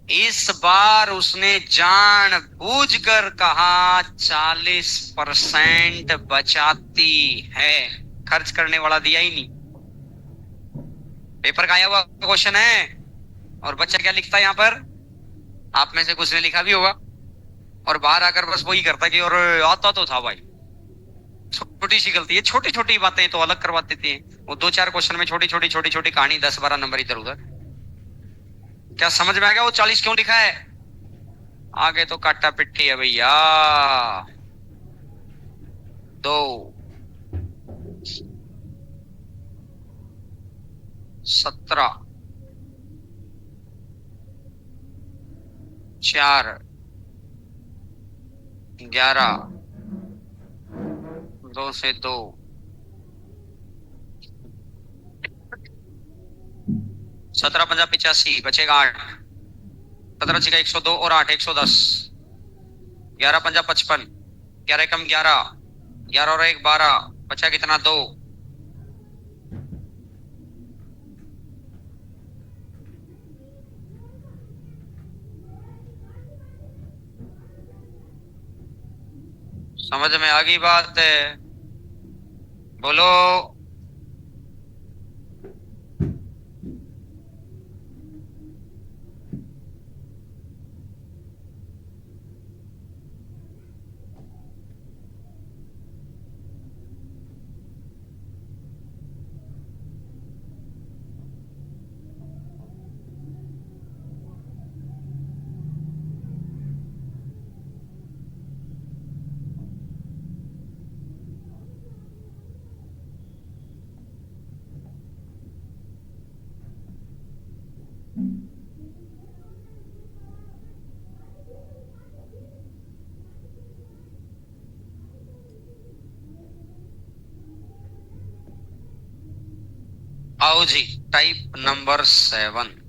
इस बार उसने जानबूझकर कहा 40% बचाती है, खर्च करने वाला दिया ही नहीं। पेपर का आया हुआ क्वेश्चन है और बच्चा क्या लिखता है यहाँ पर, आप में से कुछ ने लिखा भी होगा और बाहर आकर बस वही करता है कि और आता तो था भाई। छोटी सी गलती है, छोटी छोटी बातें तो अलग करवा देती है। वो दो चार क्वेश्चन में छोटी छोटी कहानी 10-12 नंबर इधर उधर। क्या समझ में आ गया वो 40 क्यों लिखा है? आगे तो काटा पिट्ठी है भैया। 2, 17, 4, 11, 2 से 2, 17 पंजा 85, बचेगा 8, 17 छिका 102 और 8 110, 11 पंजा 55, 11 कम 11, 11 और 1 12, बचा कितना 2। समझ में आ गई बात है? बोलो। आओ जी, टाइप नंबर 7।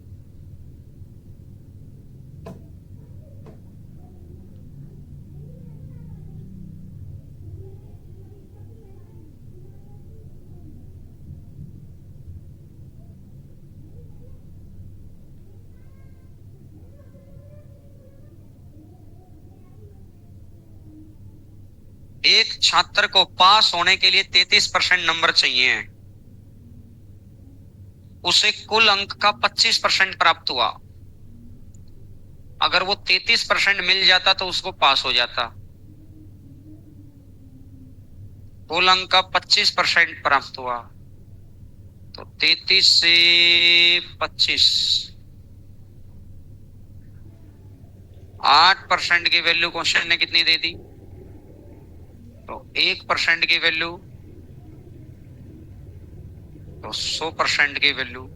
एक छात्र को पास होने के लिए 33% नंबर चाहिए। उसे कुल अंक का 25% प्राप्त हुआ। अगर वो 33% मिल जाता तो उसको पास हो जाता। कुल अंक का 25% प्राप्त हुआ तो 33 से 25, 8% की वैल्यू क्वेश्चन ने कितनी दे दी? तो 1% की वैल्यू तो 100% की वैल्यू।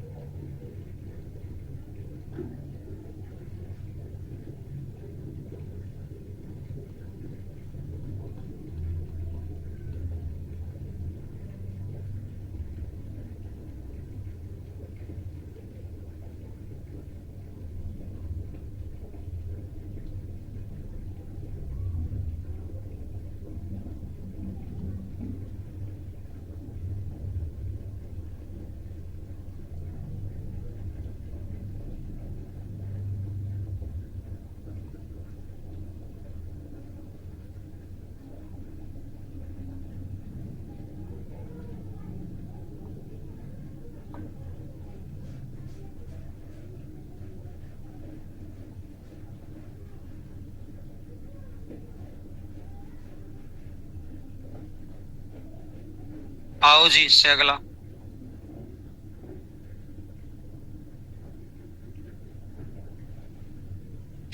आओ जी, इससे अगला।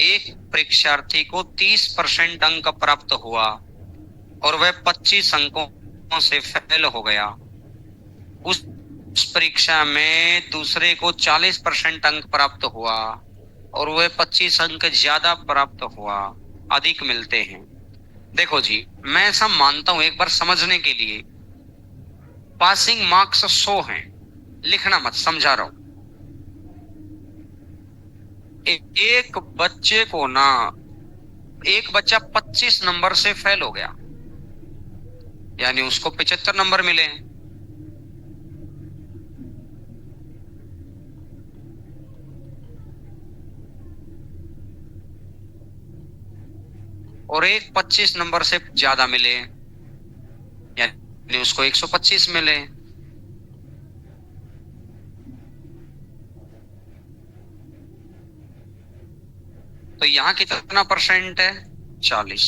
एक परीक्षार्थी को 30% अंक प्राप्त हुआ और वह 25 अंकों से फेल हो गया। उस परीक्षा में दूसरे को 40% अंक प्राप्त हुआ और वह 25 अंक ज्यादा प्राप्त हुआ, अधिक मिलते हैं। देखो जी, मैं ऐसा मानता हूं, एक बार समझने के लिए, पासिंग मार्क्स 100 हैं, लिखना मत, समझा रहा हूं। एक बच्चे को ना, एक बच्चा 25 नंबर से फेल हो गया, यानी उसको 75 नंबर मिले। और एक 25 नंबर से ज्यादा मिले, यानी उसको 125 मिले। तो यहाँ कितना परसेंट है? 40।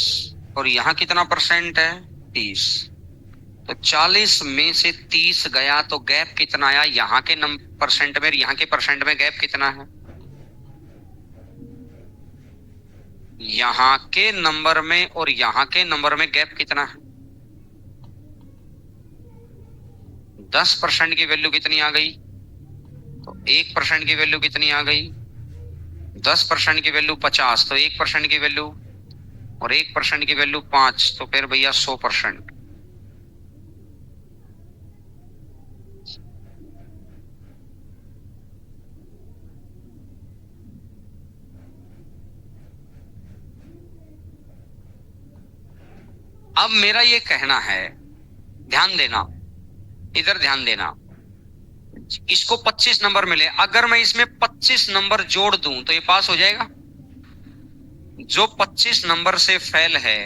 और यहाँ कितना परसेंट है? 30। तो 40 में से 30 गया तो गैप कितना आया? यहाँ के परसेंट में, यहाँ के परसेंट में गैप कितना है? यहाँ के नंबर में और यहाँ के नंबर में गैप कितना है? 10% की वैल्यू कितनी आ गई? तो 1% की वैल्यू कितनी आ गई? 10% की वैल्यू 50, तो 1% की वैल्यू, और 1% की वैल्यू 5, तो फिर भैया 100%। अब मेरा ये कहना है, ध्यान देना, इधर ध्यान देना, इसको 25 नंबर मिले, अगर मैं इसमें 25 नंबर जोड़ दूं तो ये पास हो जाएगा। जो 25 नंबर से फेल है,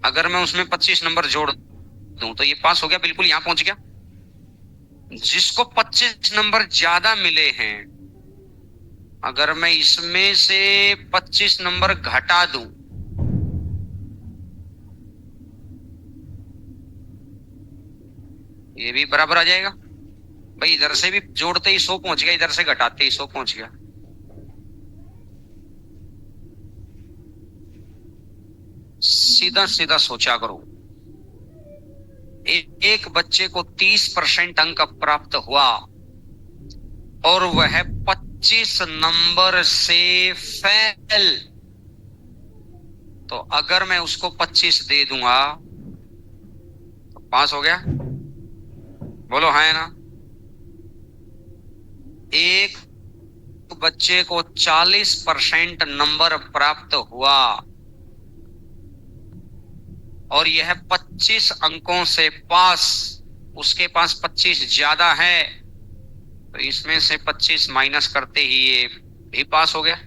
अगर मैं उसमें 25 नंबर जोड़ दूं तो ये पास हो गया, बिल्कुल यहां पहुंच गया। जिसको 25 नंबर ज्यादा मिले हैं, अगर मैं इसमें से 25 नंबर घटा दूं, ये भी बराबर आ जाएगा। भाई इधर से भी जोड़ते ही 100 पहुंच गया, इधर से घटाते ही 100 पहुंच गया। सीधा सीधा सोचा करो। एक बच्चे को 30% अंक प्राप्त हुआ और वह 25 नंबर से फेल, तो अगर मैं उसको 25 दे दूंगा तो पास हो गया। बोलो हाँ है ना? एक बच्चे को 40% नंबर प्राप्त हुआ और यह 25 अंकों से पास, उसके पास 25 ज्यादा है, तो इसमें से 25 माइनस करते ही ये भी पास हो गया।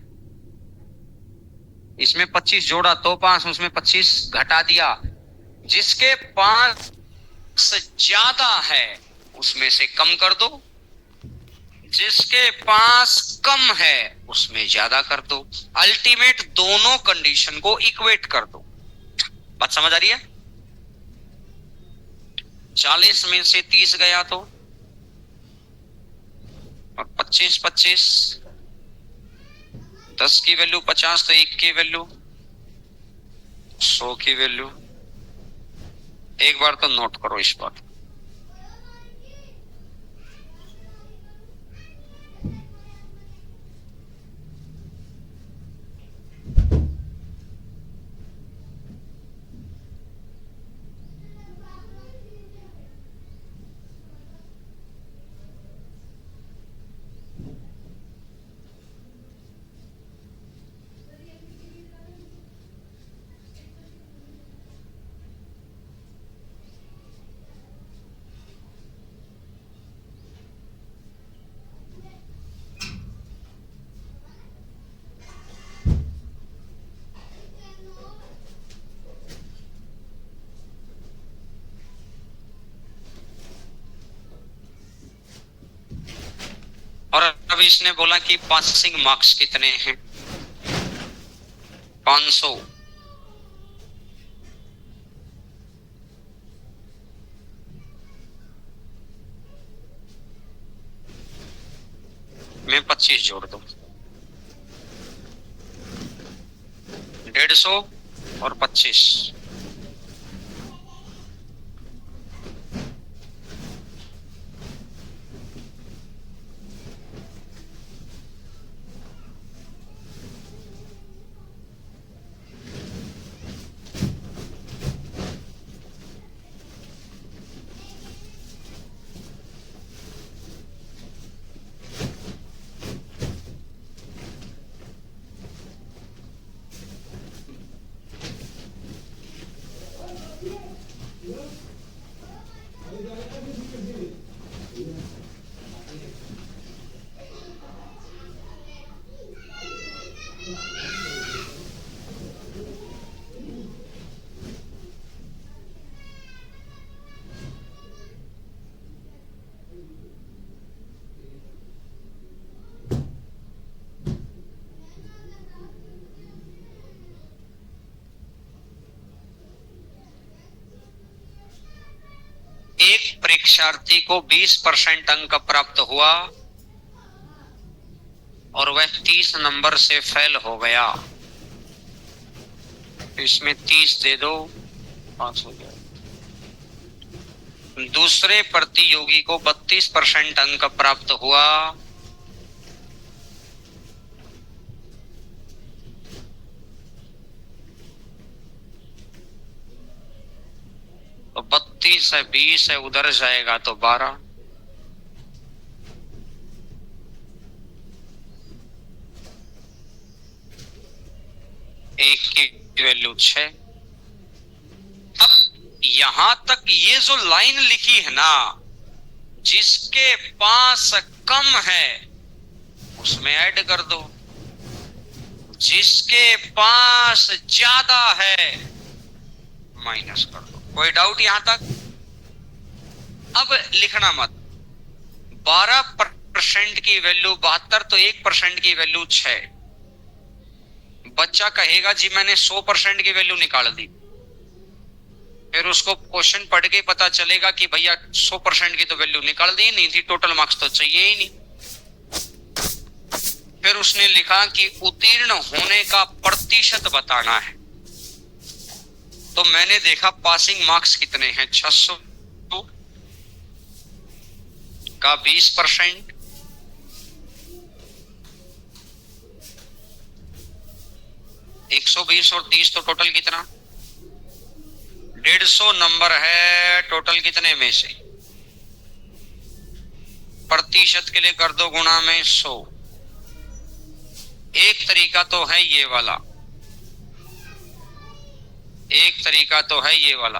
इसमें 25 जोड़ा तो पास, उसमें 25 घटा दिया। जिसके पास ज्यादा है उसमें से कम कर दो, जिसके पास कम है उसमें ज्यादा कर दो। अल्टीमेट दोनों कंडीशन को इक्वेट कर दो। बात समझ आ रही है? 40 में से 30 गया तो, और 25 10 की वैल्यू 50, तो 1 की वैल्यू 100 की वैल्यू। एक बार तो नोट करो इस बात। और अब इसने बोला कि पासिंग मार्क्स कितने हैं? 500। में 25 जोड़ दो, 150 और 25। एक परीक्षार्थी को 20% अंक प्राप्त हुआ और वह 30 नंबर से फेल हो गया, तो इसमें 30 दे दो, 5 हो गया। दूसरे प्रतियोगी को 32% अंक प्राप्त हुआ, तो 32 है, 20 है, उधर जाएगा तो 12। एक की वैल्यू 6। अब यहां तक ये जो लाइन लिखी है ना, जिसके पास कम है उसमें ऐड कर दो, जिसके पास ज्यादा है माइनस कर दो। कोई डाउट यहां तक? अब लिखना मत। 12% की वैल्यू 72, तो 1% की वैल्यू 6। बच्चा कहेगा जी मैंने 100% की वैल्यू निकाल दी, फिर उसको क्वेश्चन पढ़ के पता चलेगा कि भैया 100% की तो वैल्यू निकाल दी नहीं थी, टोटल मार्क्स तो चाहिए ही नहीं। फिर उसने लिखा कि उत्तीर्ण होने का प्रतिशत बताना है, तो मैंने देखा पासिंग मार्क्स कितने हैं, 600 का 20%, 120 और 30 तो टोटल कितना, 150 नंबर है टोटल कितने में से, प्रतिशत के लिए कर दो गुणा में 100। एक तरीका तो है ये वाला, एक तरीका तो है ये वाला।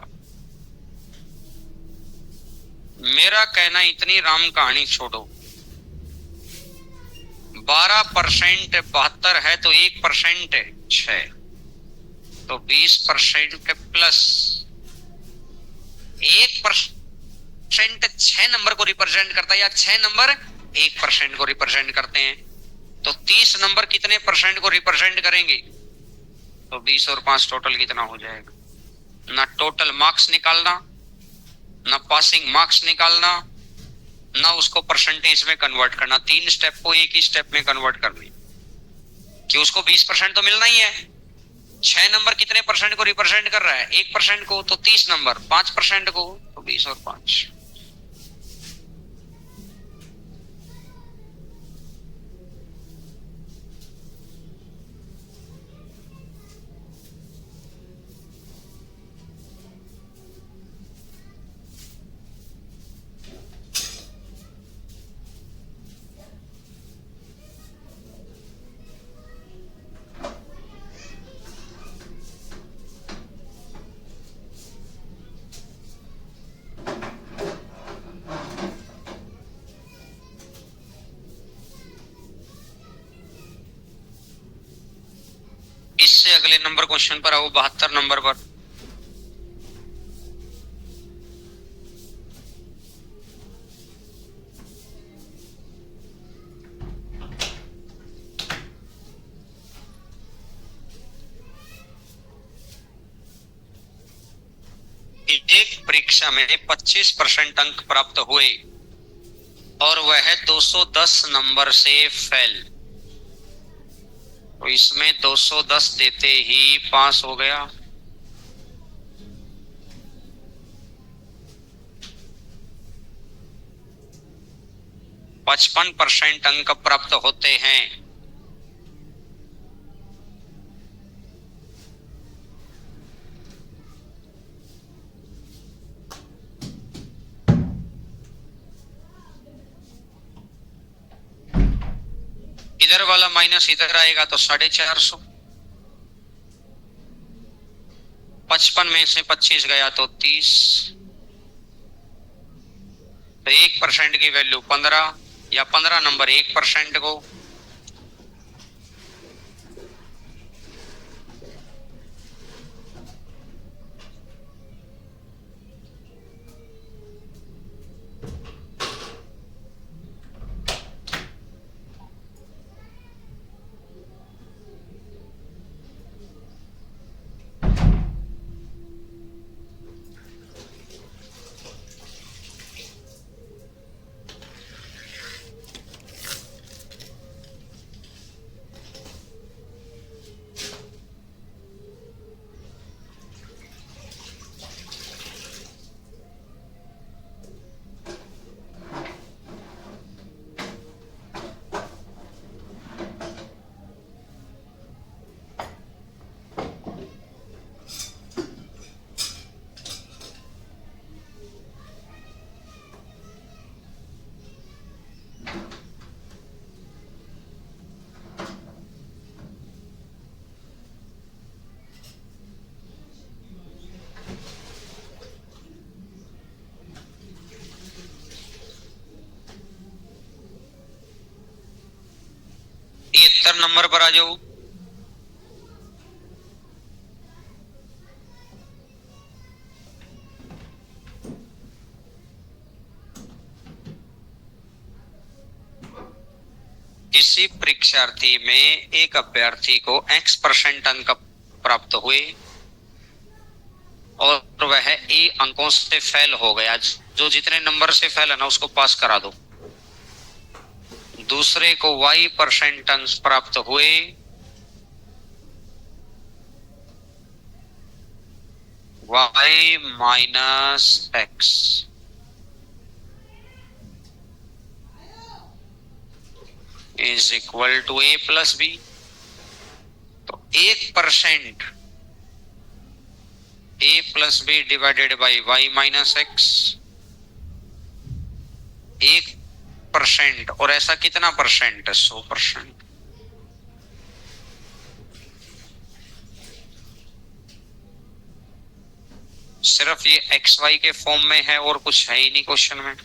मेरा कहना इतनी राम कहानी छोड़ो, 12% 72 है तो 1% 6, तो 20% प्लस 1% 6 नंबर को रिप्रेजेंट करता है, या 6 नंबर 1% को रिप्रेजेंट करते हैं, तो 30 नंबर कितने परसेंट को रिप्रेजेंट करेंगे, तो 20 और 5 टोटल कितना हो जाएगा। ना टोटल मार्क्स निकालना, ना पासिंग मार्क्स निकालना, ना उसको परसेंटेज में कन्वर्ट करना, 3 स्टेप को एक ही स्टेप में कन्वर्ट करनी, कि उसको 20% तो मिलना ही है। 6 नंबर कितने परसेंट को रिप्रेजेंट कर रहा है, 1% को, तो 30 नंबर 5% को, तो 20 और 5। इससे अगले नंबर क्वेश्चन पर आओ, 72 नंबर पर। एक परीक्षा में 25% अंक प्राप्त हुए और वह 210 नंबर से फेल, तो इसमें 210 देते ही पास हो गया। पचपन % अंक प्राप्त होते हैं, इधर वाला माइनस इधर आएगा तो 450। 55 में से 25 गया तो 30, तो 1% की वैल्यू 15, या 15 नंबर 1% को, 75 नंबर पर आ जाओ। किसी परीक्षार्थी में एक अभ्यर्थी को x% अंक प्राप्त हुए और वह ए अंकों से फेल हो गया। जो जितने नंबर से फेल है ना उसको पास करा दो। दूसरे को y% अंक प्राप्त हुए, y minus x is equal to a plus b. तो 1% a plus b divided by y minus x, 1%। और ऐसा कितना परसेंट है? 100%। सिर्फ ये एक्स वाई के फॉर्म में है और कुछ है ही नहीं क्वेश्चन में।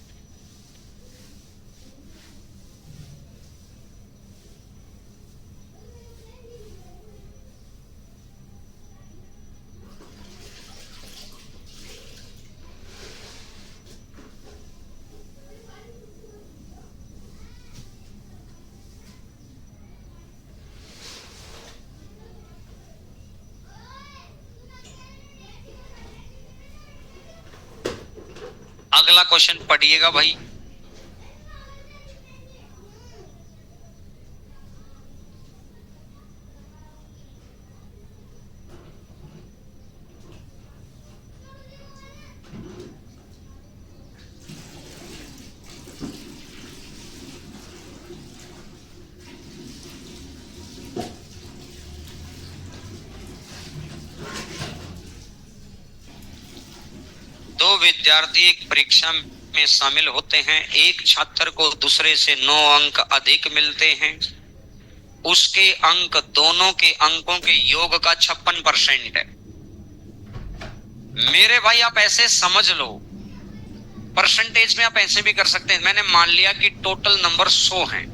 अगला क्वेश्चन पढ़िएगा भाई। दो विद्यार्थी एक परीक्षा में शामिल होते हैं। एक छात्र को दूसरे से 9 अंक अधिक मिलते हैं। उसके अंक दोनों के अंकों के योग का 56% है। मेरे भाई आप ऐसे समझ लो, परसेंटेज में आप ऐसे भी कर सकते हैं। मैंने मान लिया कि टोटल नंबर 100 हैं,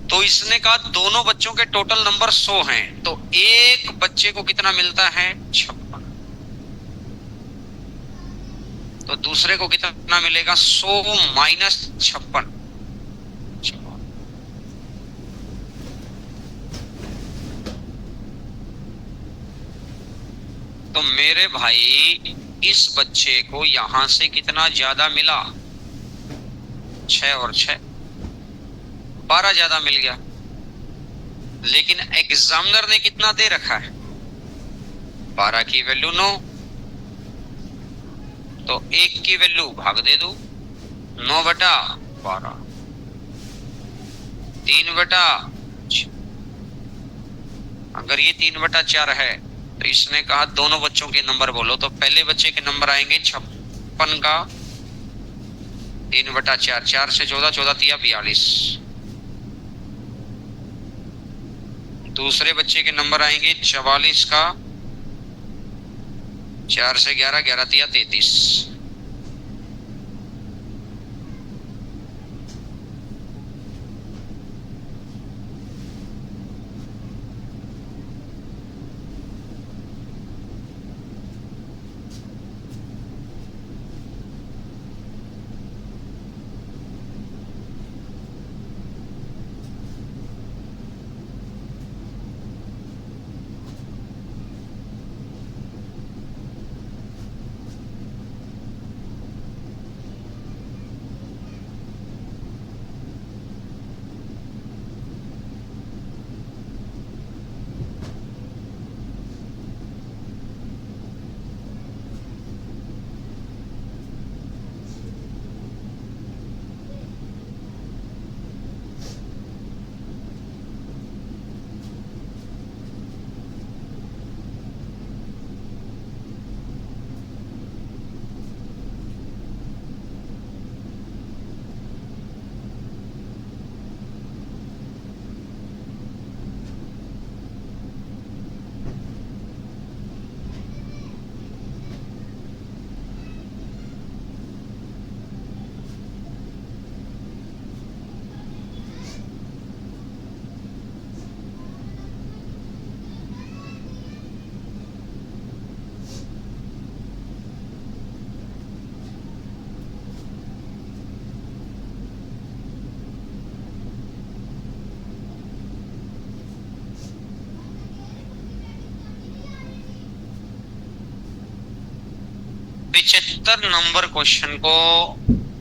तो इसने कहा दोनों बच्चों के टोटल नंबर 100 हैं, तो एक बच्चे को कितना मिलता है? 56। तो दूसरे को कितना मिलेगा? 100 माइनस 56। तो मेरे भाई इस बच्चे को यहां से कितना ज्यादा मिला? 6 और 6 12 ज्यादा मिल गया। लेकिन एग्जामिनर ने कितना दे रखा है? 12 की वैल्यू 9, तो 1 की वैल्यू भाग दे दो। 9/12, 3/6। अगर ये 3/4 है तो इसने कहा दोनों बच्चों के नंबर बोलो, तो पहले बच्चे के नंबर आएंगे 56 का 3/4, 4 से 14, 14 तिया 42। दूसरे बच्चे के नंबर आएंगे 44 का 4 से 11, 11 तिया 33। 75 नंबर क्वेश्चन को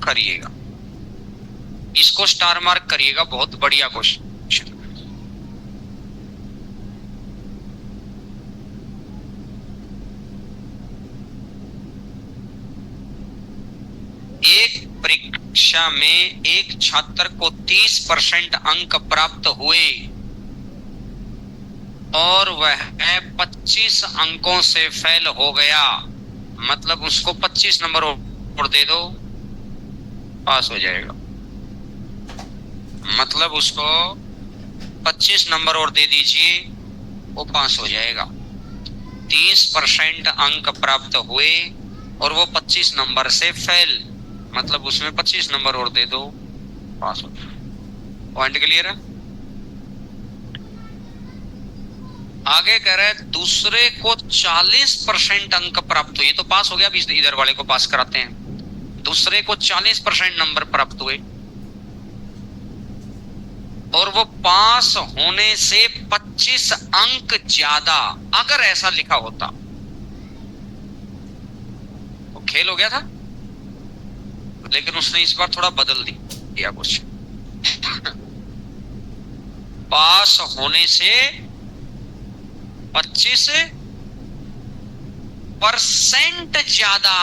करिएगा, इसको स्टार मार्क करिएगा, बहुत बढ़िया क्वेश्चन। एक परीक्षा में एक छात्र को 30% अंक प्राप्त हुए और वह 25 अंकों से फेल हो गया, मतलब उसको 25 नंबर और दे दो, पास हो जाएगा। मतलब उसको 25 नंबर और दे दीजिए, वो पास हो जाएगा। 30% अंक प्राप्त हुए और वो 25 नंबर से फेल, मतलब उसमें 25 नंबर और दे दो, पास हो जाएगा। पॉइंट क्लियर है? आगे कह रहे हैं दूसरे को 40% अंक प्राप्त हुए, तो पास हो गया, अभी इधर वाले को पास कराते हैं। दूसरे को 40% नंबर प्राप्त हुए और वो पास होने से 25 अंक ज्यादा, अगर ऐसा लिखा होता तो खेल हो गया था, लेकिन उसने इस बार थोड़ा बदल दिया कुछ। पास होने से 25% ज्यादा,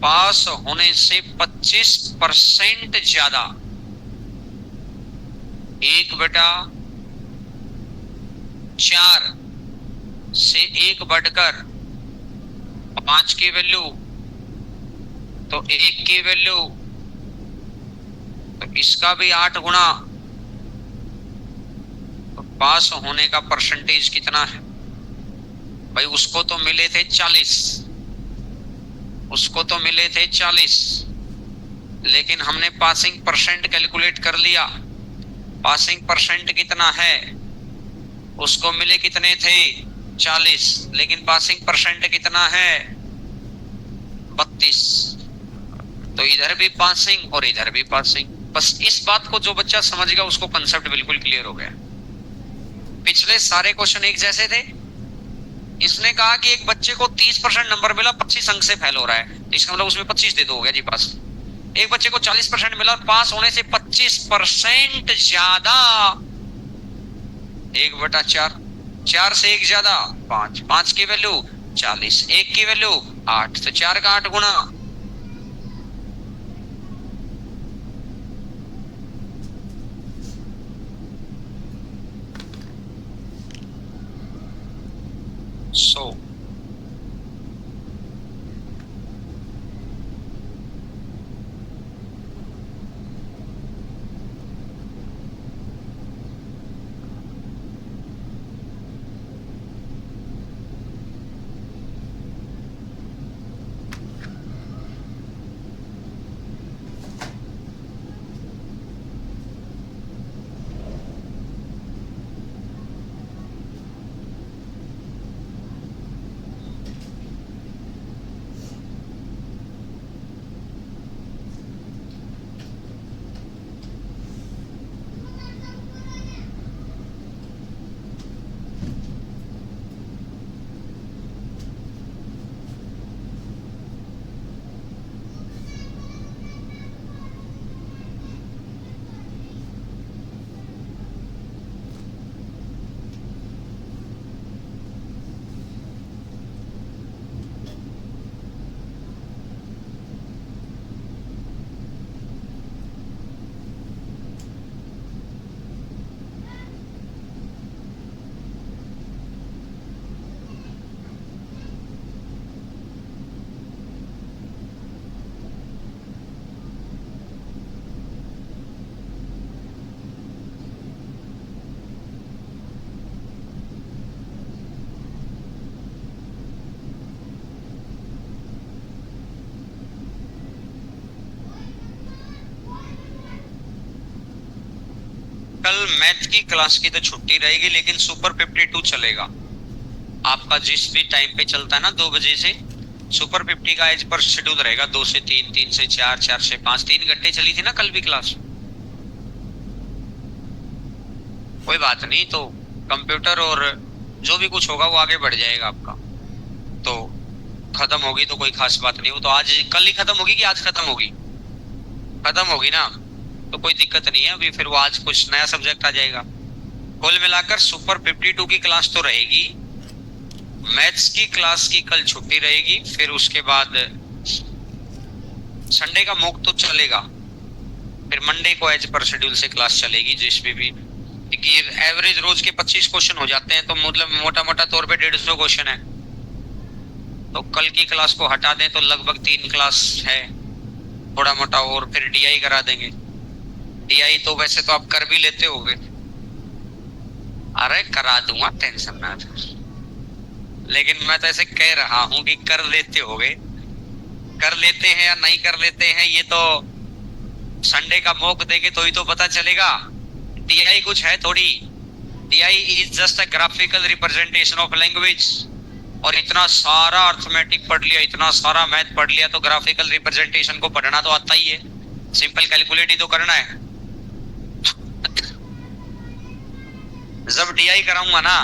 पास होने से 25% ज्यादा। 1/4 से 1 बढ़कर 5 की वैल्यू, तो 1 की वैल्यू, तो इसका भी 8 गुना, तो पास होने का परसेंटेज कितना है भाई? उसको तो मिले थे 40, उसको तो मिले थे 40, लेकिन हमने पासिंग परसेंट कैलकुलेट कर लिया। पासिंग परसेंट कितना है? उसको मिले कितने थे? 40, लेकिन पासिंग परसेंट कितना है? 32। तो इधर भी पासिंग और इधर भी पासिंग। बस इस बात को जो बच्चा समझ गया उसको कंसेप्ट बिल्कुल क्लियर हो गया। पिछले सारे क्वेश्चन एक जैसे थे। इसने कहा कि एक बच्चे को 30% नंबर मिला, 25 अंक से फेल हो रहा है, तो इसका मतलब उसमें 25 दे दो, हो गया जी पास। एक बच्चे को 40% मिला, पास होने से 25% ज्यादा, 1/4, 4 से 1 ज्यादा 5, 5 की वैल्यू 40, 1 की वैल्यू 8, तो 4 का 8 गुना। सो कल मैथ की क्लास की तो छुट्टी रहेगी, लेकिन सुपर 52 चलेगा आपका, जिस भी टाइम पे चलता है ना 2 बजे से। सुपर 50 का एज पर शेड्यूल रहेगा, 2 से 3, 3 से 4, 4 से 5, 3 घंटे चली थी ना कल भी क्लास। कोई बात नहीं, तो कंप्यूटर और जो भी कुछ होगा वो आगे बढ़ जाएगा आपका। तो खत्म होगी तो कोई खास बात नहीं, वो तो आज कल ही खत्म होगी कि आज खत्म होगी, खत्म होगी ना, तो कोई दिक्कत नहीं है। अभी फिर वो आज कुछ नया सब्जेक्ट आ जाएगा। कुल मिलाकर सुपर 52 की क्लास तो रहेगी। मैथ्स की क्लास की कल छुट्टी रहेगी, फिर उसके बाद संडे का मॉक तो चलेगा, फिर मंडे को एज पर शेड्यूल से क्लास चलेगी जिसमें भी, क्योंकि एवरेज रोज के 25 क्वेश्चन हो जाते हैं, तो मतलब मोटा मोटा तौर पे 150 क्वेश्चन है। तो कल की क्लास को हटा दें तो लगभग 3 क्लास है थोड़ा मोटा, और फिर डीआई करा देंगे। डीआई तो वैसे तो आप कर भी लेते होगे। अरे करा दूंगा, टेंशन ना, लेकिन मैं तो ऐसे कह रहा हूं कि कर लेते होगे। कर लेते हैं या नहीं कर लेते हैं ये तो संडे का मॉक देके तो ही तो पता चलेगा। डीआई कुछ है थोड़ी, DI is just a graphical representation of language. और इतना सारा अर्थमेटिक पढ़ लिया, इतना सारा मैथ पढ़ लिया, तो ग्राफिकल रिप्रेजेंटेशन को पढ़ना तो आता ही है, सिंपल कैलकुलेट ही तो करना है। जब डीआई कराऊंगा ना,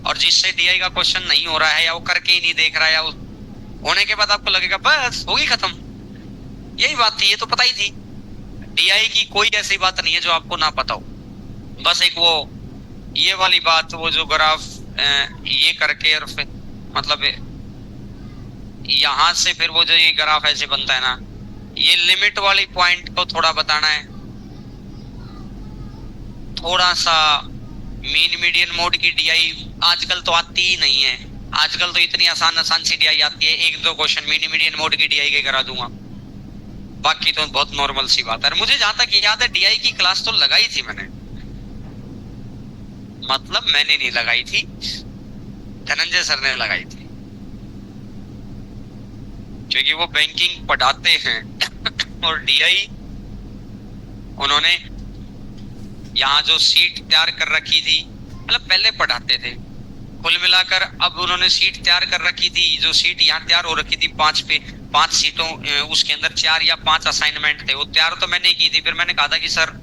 और जिससे डीआई का क्वेश्चन नहीं हो रहा है या वो करके ही नहीं देख रहा है, या होने के बाद आपको लगेगा बस होगी खत्म, यही बात थी, ये तो पता ही थी। डीआई की कोई ऐसी बात नहीं है जो आपको ना पता हो, बस एक वो ये वाली बात, वो जो ग्राफ ये करके और फिर मतलब यहां से फिर वो जो ये ग्राफ ऐसे बनता है ना, ये लिमिट वाली पॉइंट को थोड़ा बताना है। थोड़ा सा मीन मीडियन मोड की डीआई आजकल तो आती ही नहीं है, आजकल तो इतनी आसान आसान सी डीआई आती है, एक दो क्वेश्चन मीन मीडियन मोड की डीआई के करा दूंगा, बाकी तो बहुत नॉर्मल सी बात है। मुझे जहां तक याद है डीआई की क्लास तो लगाई थी मैंने, मतलब मैंने नहीं लगाई थी, धनंजय सर ने लगाई थी, क्योंकि वो बैंकिंग पढ़ाते हैं और डीआई उन्होंने यहाँ जो सीट तैयार कर रखी थी, मतलब पहले पढ़ाते थे, कुल मिलाकर अब उन्होंने सीट तैयार कर रखी थी, जो सीट यहाँ तैयार हो रखी थी 5 सीटों, उसके अंदर 4 या 5 असाइनमेंट थे, वो तैयार तो मैंने की थी। फिर मैंने कहा था कि सर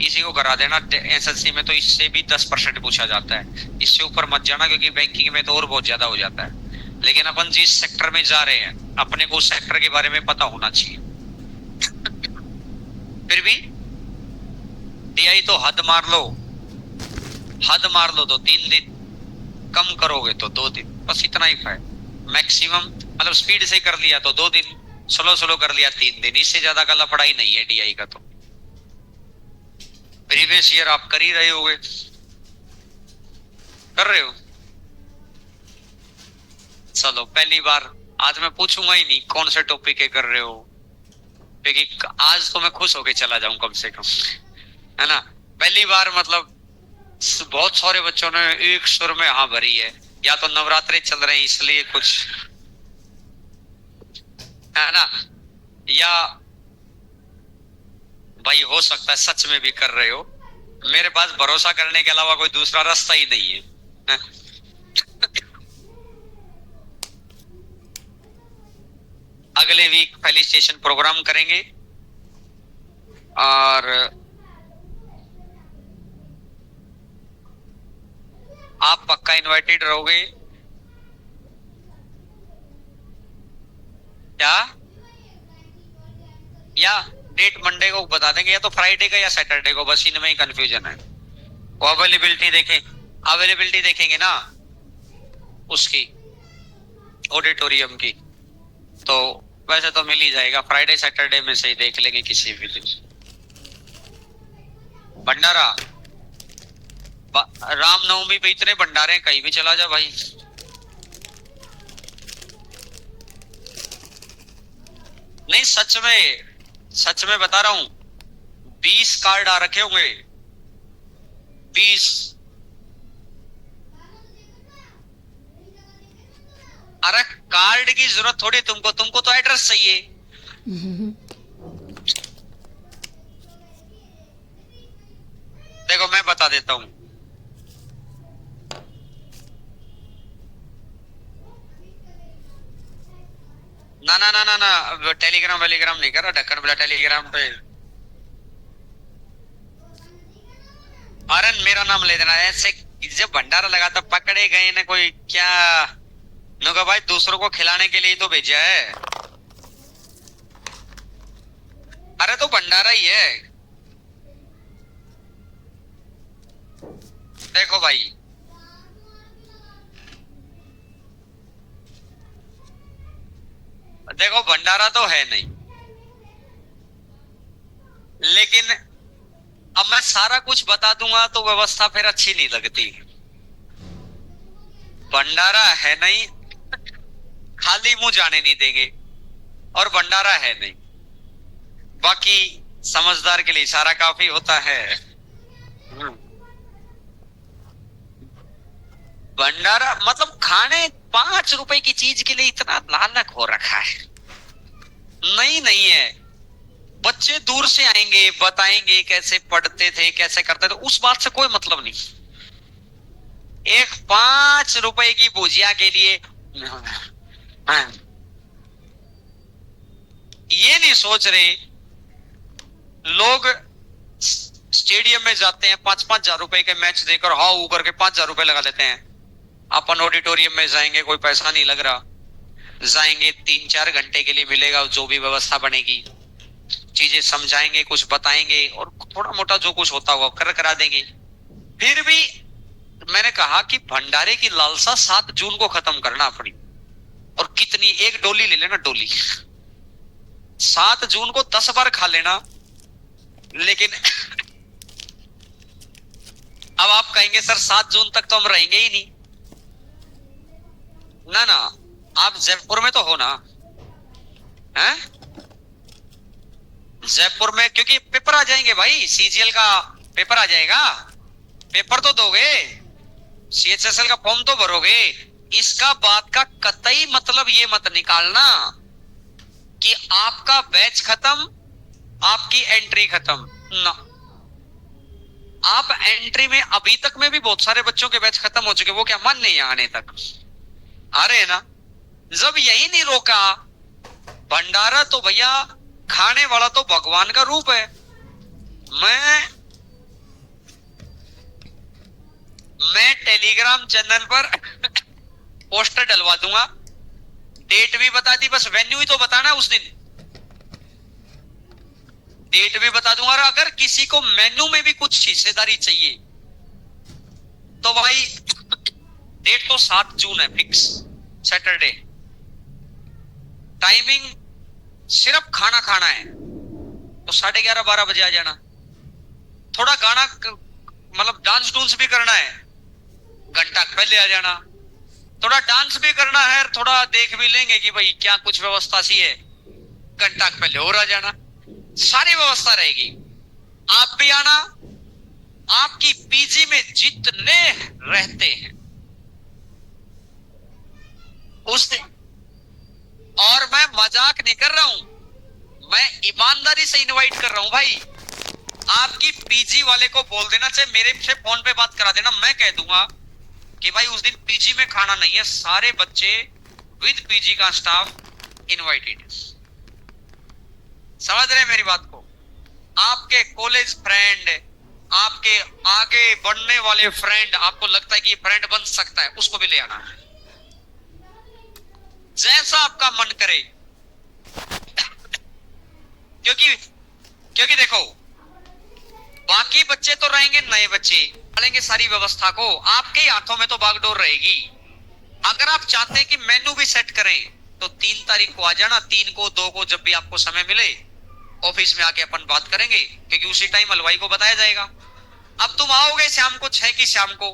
इसी को करा देना, एसएससी में तो इससे भी 10% पूछा जाता है, इससे ऊपर मत जाना, क्योंकि बैंकिंग में तो और बहुत ज्यादा हो जाता है। लेकिन अपन जिस सेक्टर में जा रहे हैं अपने को उस सेक्टर के बारे में पता होना चाहिए। फिर भी डीआई तो हद मार लो, हद मार लो तो 3 दिन, कम करोगे तो 2 दिन, बस इतना ही है मैक्सिमम। मतलब स्पीड से कर लिया तो 2 दिन, स्लो स्लो कर लिया 3 दिन, इससे ज्यादा का लफड़ा ही नहीं है डीआई का। तो प्रीवियस ईयर आप कर ही रहे होगे, कर रहे हो। चलो पहली बार आज मैं पूछूंगा ही नहीं कौन से टॉपिक के कर रहे हो, क्योंकि आज तो मैं खुश होके चला जाऊं कम से कम, है ना। पहली बार मतलब बहुत सारे बच्चों ने एक सुर में हाँ भरी है, या तो नवरात्रे चल रहे हैं इसलिए कुछ, है ना, या भाई हो सकता है सच में भी कर रहे हो। मेरे पास भरोसा करने के अलावा कोई दूसरा रास्ता ही नहीं है। अगले वीक फेलिसिटेशन प्रोग्राम करेंगे, और आप पक्का इनवाइटेड रहोगे क्या, या डेट मंडे को बता देंगे, या तो फ्राइडे का या सैटरडे को, बस इनमें ही कंफ्यूजन है। वो अवेलेबिलिटी देखें, अवेलेबिलिटी देखेंगे ना उसकी, ऑडिटोरियम की, तो वैसे तो मिल ही जाएगा, फ्राइडे सैटरडे में से ही देख लेंगे किसी भी दिन। भंडारा रामनवमी पे इतने भंडारे कहीं भी चला जा भाई, नहीं सच में बता रहा हूं, 20 कार्ड आ रखे होंगे, 20। अरे कार्ड की जरूरत थोड़ी तुमको, तुमको तो एड्रेस चाहिए। देखो मैं बता देता हूं, ना ना ना ना ना, टेलीग्राम वेलीग्राम नहीं कर रहा, ढक्कन बोला टेलीग्राम पे। अरे मेरा नाम ले देना ऐसे, जब भंडारा लगा तो पकड़े गए ना कोई क्या, नो कहा भाई दूसरों को खिलाने के लिए तो भेजा है। अरे तो भंडारा ही है। देखो भाई, देखो भंडारा तो है नहीं, लेकिन अब मैं सारा कुछ बता दूंगा तो व्यवस्था फिर अच्छी नहीं लगती। भंडारा है नहीं, खाली मुंह जाने नहीं देंगे, और भंडारा है नहीं। बाकी समझदार के लिए इशारा काफी होता है। हम्म। भंडारा मतलब खाने 5 रुपए की चीज के लिए इतना लालच हो रखा है। नहीं नहीं है। बच्चे दूर से आएंगे, बताएंगे कैसे पढ़ते थे, कैसे करते थे, उस बात से कोई मतलब नहीं। एक 5 रुपए की भुजिया के लिए हाँ, ये नहीं सोच रहे लोग। स्टेडियम में जाते हैं 5-5 हजार रुपए के मैच देकर हाउ ऊ करके 5 हजार रुपए लगा देते हैं। अपन ऑडिटोरियम में जाएंगे, कोई पैसा नहीं लग रहा, जाएंगे 3-4 घंटे के लिए मिलेगा, जो भी व्यवस्था बनेगी, चीजें समझाएंगे, कुछ बताएंगे, और थोड़ा मोटा जो कुछ होता होगा कर करा देंगे। फिर भी मैंने कहा कि भंडारे की लालसा 7 जून को खत्म करना अपनी। और कितनी, एक डोली ले लेना, डोली 7 जून को 10 बार खा लेना। लेकिन अब आप कहेंगे सर 7 जून तक तो हम रहेंगे ही नहीं। ना ना, आप जयपुर में तो हो ना, हैं? जयपुर में क्योंकि पेपर आ जाएंगे भाई, सीजीएल का पेपर आ जाएगा, पेपर तो दोगे, सीएचएसएल का फॉर्म तो भरोगे। इसका बात का कतई मतलब ये मत निकालना कि आपका बैच खत्म, आपकी एंट्री खत्म ना। आप एंट्री में अभी तक में भी बहुत सारे बच्चों के बैच खत्म हो चुके, वो क्या मन नहीं आने तक आ रहे हैं ना। जब यही नहीं रोका, भंडारा तो भैया खाने वाला तो भगवान का रूप है। मैं मैं टेलीग्राम चैनल पर पोस्टर डलवा दूंगा, डेट भी बता दी, बस वेन्यू ही तो बताना उस दिन, डेट भी बता दूंगा। और अगर किसी को मेन्यू में भी कुछ हिस्सेदारी चाहिए तो भाई डेट तो 7 जून है फिक्स, सैटरडे। टाइमिंग सिर्फ खाना खाना है तो 11:30-12 बजे आ जाना। थोड़ा गाना मतलब डांस डूंस भी करना है, घंटा पहले आ जाना। थोड़ा डांस भी करना है, थोड़ा देख भी लेंगे कि भाई क्या कुछ व्यवस्था सी है, घंटा पहले और आ जाना। सारी व्यवस्था रहेगी। आप भी आना, आपकी पीजी में जितने रहते हैं उस दिन, और मैं मजाक नहीं कर रहा हूं, मैं ईमानदारी से इनवाइट कर रहा हूं भाई। आपकी पीजी वाले को बोल देना, चाहे मेरे से फोन पे बात करा देना, मैं कह दूंगा कि भाई उस दिन पीजी में खाना नहीं है, सारे बच्चे विद पीजी का स्टाफ इनवाइटेड। समझ रहे हैं मेरी बात को? आपके कॉलेज फ्रेंड, आपके आगे बढ़ने वाले फ्रेंड, आपको लगता है कि फ्रेंड बन सकता है, उसको भी ले आना है, जैसा आपका मन करे। क्योंकि क्योंकि देखो, बाकी बच्चे तो रहेंगे, नए बच्चे डालेंगे सारी व्यवस्था को, आपके हाथों में तो बागडोर रहेगी। अगर आप चाहते हैं कि मेनू भी सेट करें तो 3 तारीख को आ जाना, 3 को 2 को, जब भी आपको समय मिले ऑफिस में आके अपन बात करेंगे, क्योंकि उसी टाइम हलवाई को बताया जाएगा। अब तुम आओगे शाम को 6 की शाम को,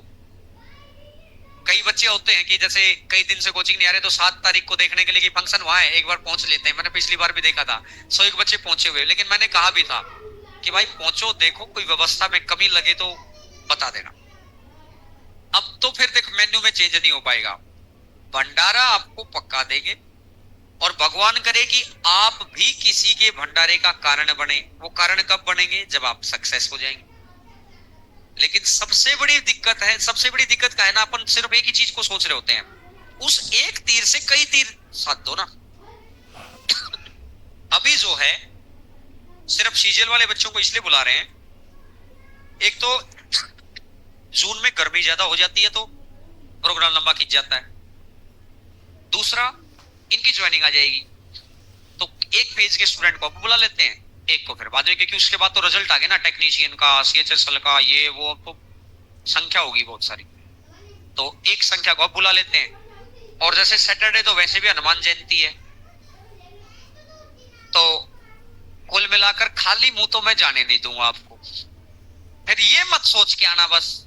कई बच्चे होते हैं कि जैसे कई दिन से कोचिंग नहीं आ रहे तो 7 तारीख को देखने के लिए कि फंक्शन वहां है, एक बार पहुंच लेते हैं। मैंने पिछली बार भी देखा था 101 बच्चे पहुंचे हुए, लेकिन मैंने कहा भी था कि भाई पहुंचो, देखो कोई व्यवस्था में कमी लगे तो बता देना। अब तो फिर देख मेन्यू में चेंज नहीं हो पाएगा, भंडारा आपको पक्का देंगे, और भगवान करे कि आप भी किसी के भंडारे का कारण बने। वो कारण कब बनेंगे? जब आप सक्सेस हो जाएंगे। लेकिन सबसे बड़ी दिक्कत है, सबसे बड़ी दिक्कत का है ना, अपन सिर्फ एक ही चीज को सोच रहे होते हैं, उस एक तीर से कई तीर साध दो ना। अभी जो है सिर्फ सीजल वाले बच्चों को इसलिए बुला रहे हैं, एक तो जून में गर्मी ज्यादा हो जाती है तो प्रोग्राम लंबा खिंच जाता है, दूसरा, इनकी ज्वाइनिंग आ जाएगी, तो एक पेज के स्टूडेंट को बुला लेते हैं, एक को फिर बाद में, क्योंकि उसके बाद तो रिजल्ट आ गया ना टेक्नीशियन का, CHSL का, ये वो, तो संख्या होगी बहुत सारी, तो एक संख्या को आप बुला लेते हैं। और जैसे सैटरडे तो वैसे भी हनुमान जयंती है, तो कुल मिलाकर खाली मुंह तो मैं जाने नहीं दूंगा आपको। फिर ये मत सोच के आना बस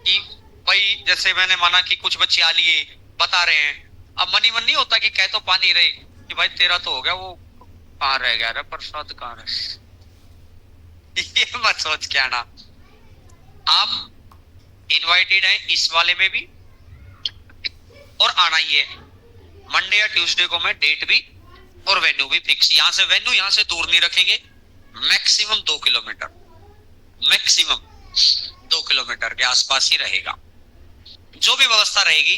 कि भाई जैसे मैंने माना कि कुछ बच्चे आ लिए बता रहे हैं, अब मनी मन नहीं होता कि कह तो पानी रहे कि भाई तेरा तो हो गया, वो कहाँ रह गया, प्रसाद कहाँ रह ये मत सोच के आना। आप इनवाइटेड हैं इस वाले में भी, और आना ही है। मंडे या ट्यूसडे को मैं डेट भी और वेन्यू भी फिक्स, यहां से वेन्यू यहां से दूर नहीं रखेंगे, मैक्सिमम 2 किलोमीटर, मैक्सिमम 2 किलोमीटर के आसपास ही रहेगा। जो भी व्यवस्था रहेगी